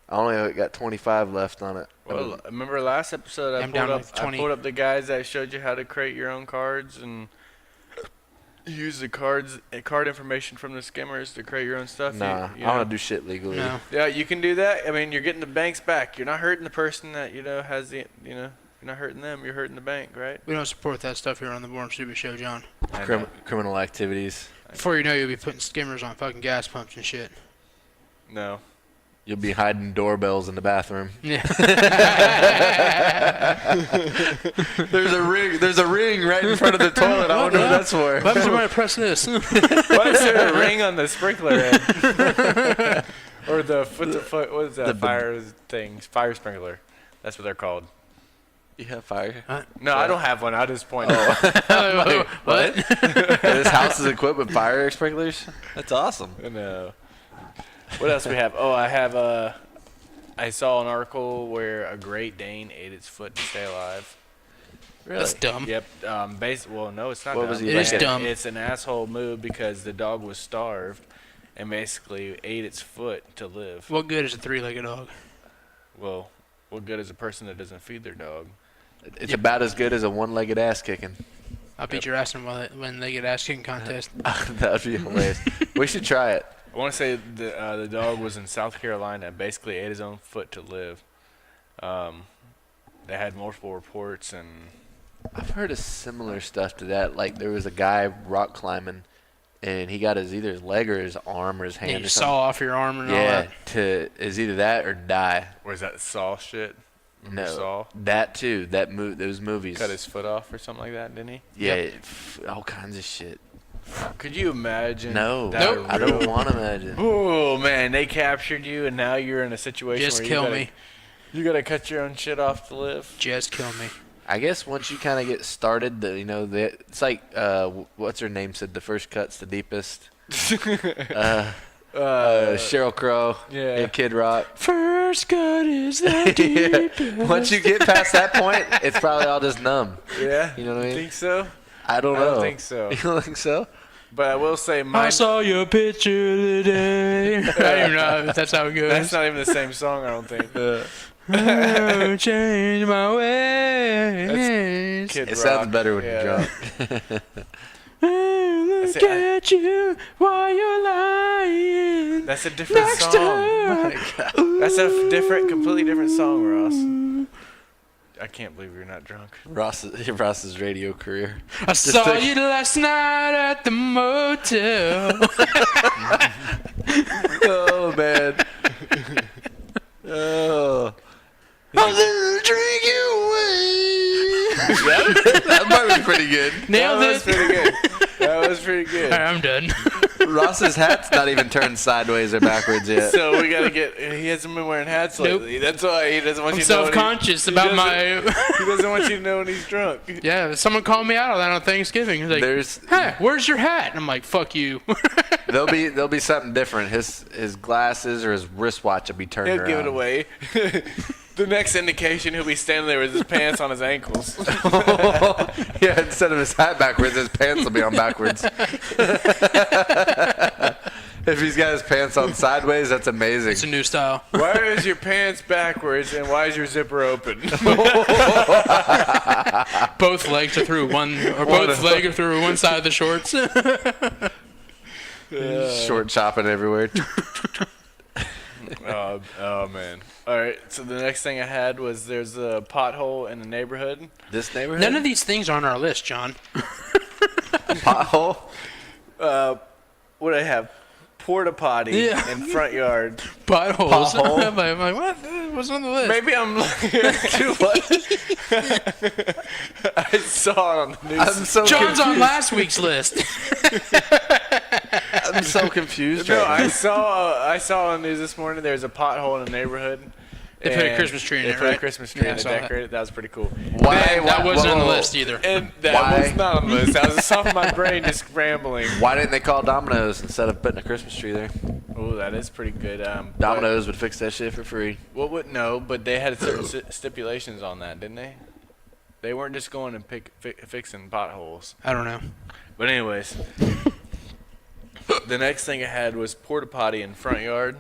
I only got 25 left on it. Well, remember last episode I'm down like 20. I pulled up the guys that showed you how to create your own cards and use the card information from the skimmers to create your own stuff. Nah, you I don't do shit legally. No. Yeah, you can do that. I mean, you're getting the banks back. You're not hurting the person that has the you're not hurting them. You're hurting the bank, right? We don't support that stuff here on the Born Stupid Show, John. I know. Criminal activities. Before you know, you'll be putting skimmers on fucking gas pumps and shit. No. You'll be hiding doorbells in the bathroom. Yeah. There's a ring right in front of the toilet. I wonder what that's for. What happens when I press this? Why is there a ring on the sprinkler head? Or the foot? What is that? Fire sprinkler. That's what they're called. You have fire. No, I don't have one. I just point. What? This house is equipped with fire sprinklers. That's awesome. No. What else we have? Oh, I saw an article where a Great Dane ate its foot to stay alive. Really? That's dumb. Yep. Well, no, it's not. What dumb. was he It is like? dumb. It's an asshole move because the dog was starved, and basically ate its foot to live. What good is a 3-legged dog? Well, what good is a person that doesn't feed their dog? It's about as good as a one-legged ass kicking. I'll beat your ass when they get ass kicking contest. That would be hilarious. We should try it. I want to say the dog was in South Carolina and basically ate his own foot to live. They had multiple reports, and I've heard of similar stuff to that. Like there was a guy rock climbing, and he got either his leg or his arm or his hand Yeah, or you something. saw off your arm and all Yeah, that. is either that or die. where's that Saw shit? Remember No, Saw? that too. Those movies. Cut his foot off or something like that, didn't he? Yeah, all kinds of shit. Could you imagine? No, that Nope. I don't want to imagine. Oh man, they captured you, and now you're in a situation Just where kill me. You gotta cut your own shit off to live. Just kill me. I guess once you kind of get started, it's like what's her name said, the first cut's the deepest. Sheryl Crow, Yeah. in Kid Rock. First cut is the deep. Once you get past that point, it's probably all just numb. Yeah. You know what I mean? Think so? I don't I know. don't think so. You don't think so? But I will say I mine. saw your picture today. I don't even know if that's how it goes. That's not even the same song, I don't think. Oh, change my ways. Kid It Rock. sounds better when Yeah. you're drunk. Look That's it. at you while you're lying That's a different next to song. her. That's a completely different song, Ross. I can't believe you're not drunk. Ross's radio career. I saw you last night at the motel. Oh man. Oh. I'll drink you away. that might be pretty good. Nailed That was it. pretty good. That was pretty good. All right, I'm done. Ross's hat's not even turned sideways or backwards yet. So we gotta get. He hasn't been wearing hats Nope. lately. That's why he doesn't want I'm you to know. self-conscious about my. He doesn't want you to know when he's drunk. Yeah, someone called me out on that on Thanksgiving. He's like, There's "Hey, where's your hat?" And I'm like, "Fuck you." there'll be something different. His glasses or his wristwatch will be turned He'll around. give it away. The next indication, he'll be standing there with his pants on his ankles. Yeah, instead of his hat backwards, his pants will be on backwards. If he's got his pants on sideways, that's amazing. It's a new style. Why is your pants backwards and why is your zipper open? Both legs are through both legs are through one side of the shorts. Short chopping everywhere. Oh man. All right. So the next thing I had was there's a pothole in the neighborhood. This neighborhood? None of these things are on our list, John. Pothole? What do I have? Porta potty Yeah. in front yard. Potholes. Pothole? I'm like, what? What's on the list? Maybe I'm looking at too much. I saw it on the news. I'm so John's on confused. last week's list. I'm so confused. No, right I saw on the news this morning. There's a pothole in the neighborhood. They put a and Christmas tree in they it, put a right? Christmas tree Yeah, I and saw they that. decorated it. That was pretty cool. Why? That wasn't on the whoa. list either. And that Why? was not on the list. That was off of my brain just rambling. Why didn't they call Domino's instead of putting a Christmas tree there? Oh, that is pretty good. Domino's would fix that shit for free. What would no? But they had certain stipulations on that, didn't they? They weren't just going and fixing potholes. I don't know. But anyways, the next thing I had was porta potty in front yard.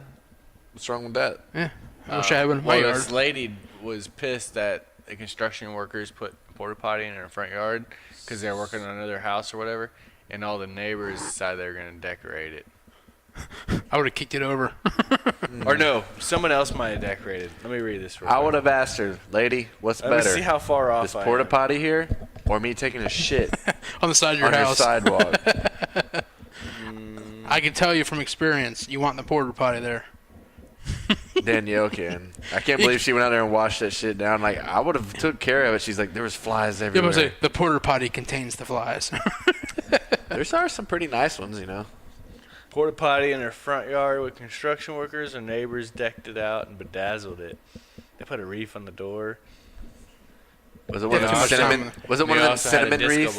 What's wrong with that? Yeah. I wish I had one in my Well, yard. this lady was pissed that the construction workers put porta potty in her front yard because they're working on another house or whatever, and all the neighbors decided they were going to decorate it. I would have kicked it over. Or no, someone else might have decorated. Let me read this real I quick. would have asked her, lady, what's Let me better? see how far off This I porta am. potty here or me taking a shit On the side of your on your house. sidewalk? I can tell you from experience, you want the porta potty there. Danielle can. I can't believe she went out there and washed that shit down. Like, I would have took care of it. She's like, there was flies Yeah, everywhere. but say, the porta potty contains the flies. There are some pretty nice ones, you know. Porta potty in her front yard with construction workers. Her neighbors decked it out and bedazzled it. They put a wreath on the door. Was it one Yeah, of them too much cinnamon? time. Was it one They of them also had a cinnamon disco wreaths?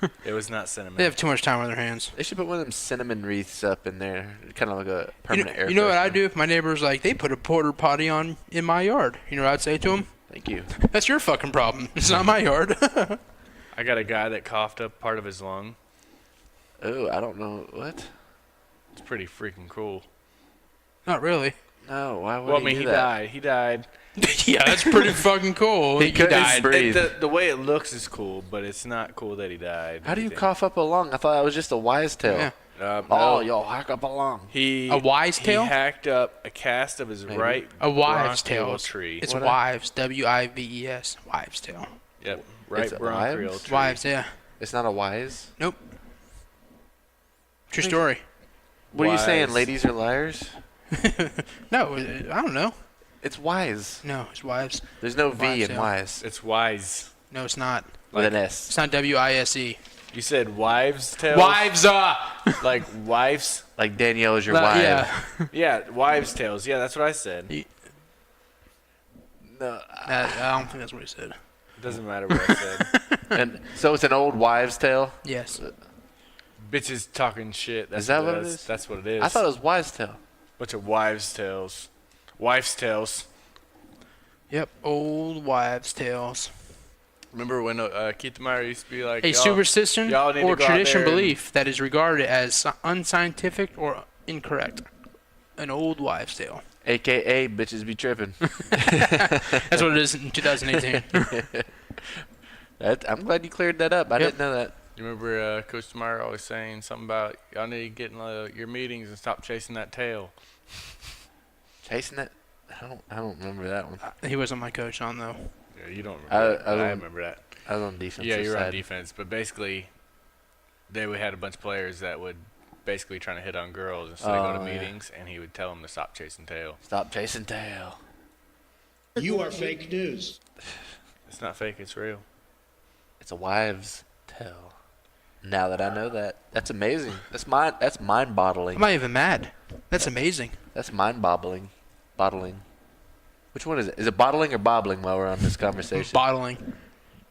ball. It was not cinnamon. They have too much time on their hands. They should put one of them cinnamon wreaths up in there, kind of like a permanent air. You know what freshener. I'd do if my neighbor's like, they put a porta potty on in my yard? You know what I'd say to them? Thank you. That's your fucking problem. It's not my yard. I got a guy that coughed up part of his lung. Oh, I don't know what. It's pretty freaking cool. Not really. No, why would Well, I he mean, do he that? died. He died. Yeah, that's pretty fucking cool. He couldn't died. breathe. The way it looks is cool, but it's not cool that he died. How do you I think. cough up a lung? I thought that was just a wise tale. Yeah. Oh, No. yo, hack up a lung. He A wives' he tale? hacked up a cast of his right A wives' bronchial tale. tree. It's What a- wives. W-I-V-E-S. Wives' tale. Yep, right It's a bronchial wives'? tree. Wives, yeah. It's not a wise. Nope. True story. What are you saying? Wise. Ladies are liars? No, I don't know. It's wise. No, it's wives. There's no V Wives' in tale. wise It's wise. No, it's not. with an S. It's not W-I-S-E. You said wives' tales? Wives, Like wives? Like Danielle is your wife. Yeah. Yeah, wives' tales. Yeah, that's what I said. No, I don't think that's what he said. Doesn't matter what I said. and so it's an old wives' tale. Yes. Bitches talking shit. That's Is that what it it is? That's what it is. I thought it was wise' tale. Bunch of wives' tales. Wives' tales. Yep. Old wives' tales. Remember when Keith Meyer used to be like, A "Y'all- superstition y'all need to or go out tradition there and-" belief that is regarded as unscientific or incorrect. An old wives' tale. AKA bitches be tripping. That's what it is in 2018. I'm glad you cleared that up. I Yep. didn't know that. You remember Coach Meyer always saying something about y'all need to get in your meetings and stop chasing that tail. Chasing it? I don't remember that one. He wasn't my coach on though. Yeah, you don't remember that. I I don't- remember that. I was on defense. Yeah, you're on side. defense, but basically, we had a bunch of players that would basically trying to hit on girls instead of go Oh, to yeah. meetings, and he would tell them to stop chasing tail. Stop chasing tail. You are fake news. It's not fake; it's real. It's a wives' tale. Now that I know that, that's amazing. That's mind-boggling. I'm not even mad. That's amazing. That's mind-boggling. Bottling. Which one is it? Is it bottling or bobbling while we're on this conversation? Bottling.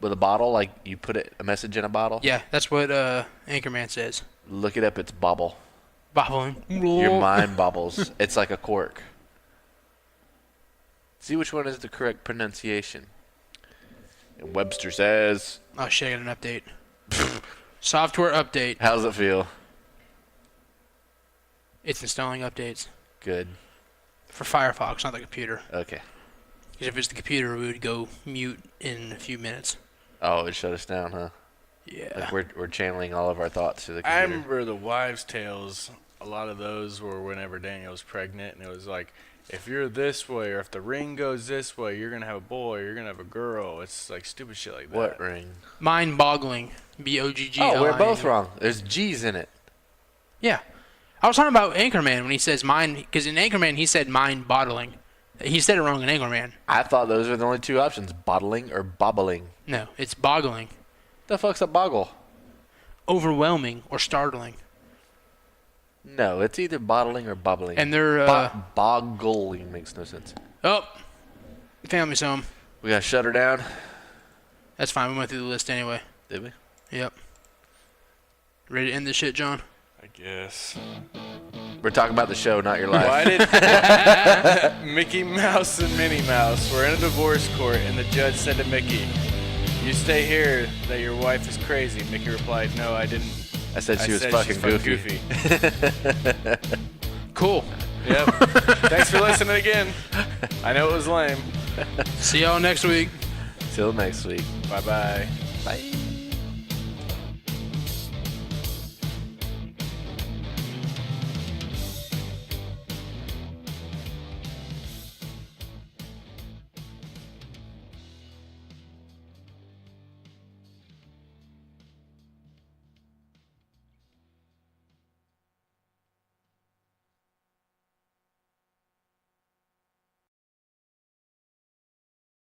With a bottle, like you put a message in a bottle? Yeah, that's what Anchorman says. Look it up. It's bobble. Bobbling. Your mind bobbles. It's like a cork. See which one is the correct pronunciation. And Webster says, Oh shit, I got an update. Software update. how's it feel? It's installing updates Good. for Firefox, not the computer. Okay. Because if it's the computer, we would go mute in a few minutes. Oh, it shut us down, huh? Yeah. Like we're channeling all of our thoughts to the I computer. remember the wives' tales. A lot of those were whenever Danielle was pregnant, and it was like, if you're this way, or if the ring goes this way, you're gonna have a boy, or you're gonna have a girl. It's like stupid shit like that. What ring? Mind-boggling. B-O-G-G-L-I. Oh, we're both wrong. There's G's in it. Yeah. I was talking about Anchorman when he says mind, because in Anchorman he said mind-boggling. He said it wrong in Anchorman. I thought those were the only two options, bottling or bobbling. No, it's boggling. The fuck's a boggle? Overwhelming or startling. No, it's either bottling or bubbling. And they're, boggling makes no sense. oh, family's home. We gotta shut her down. That's fine, we went through the list anyway. Did we? Yep. Ready to end this shit, John? I guess. We're talking about the show, not your life. Why did Mickey Mouse and Minnie Mouse were in a divorce court, and the judge said to Mickey, "You stay here. That your wife is crazy." Mickey replied, "No, I didn't." I said she was said fucking she's goofy. Cool. Yep. Thanks for listening again. I know it was lame. See y'all next week. Till next week. Bye-bye. Bye.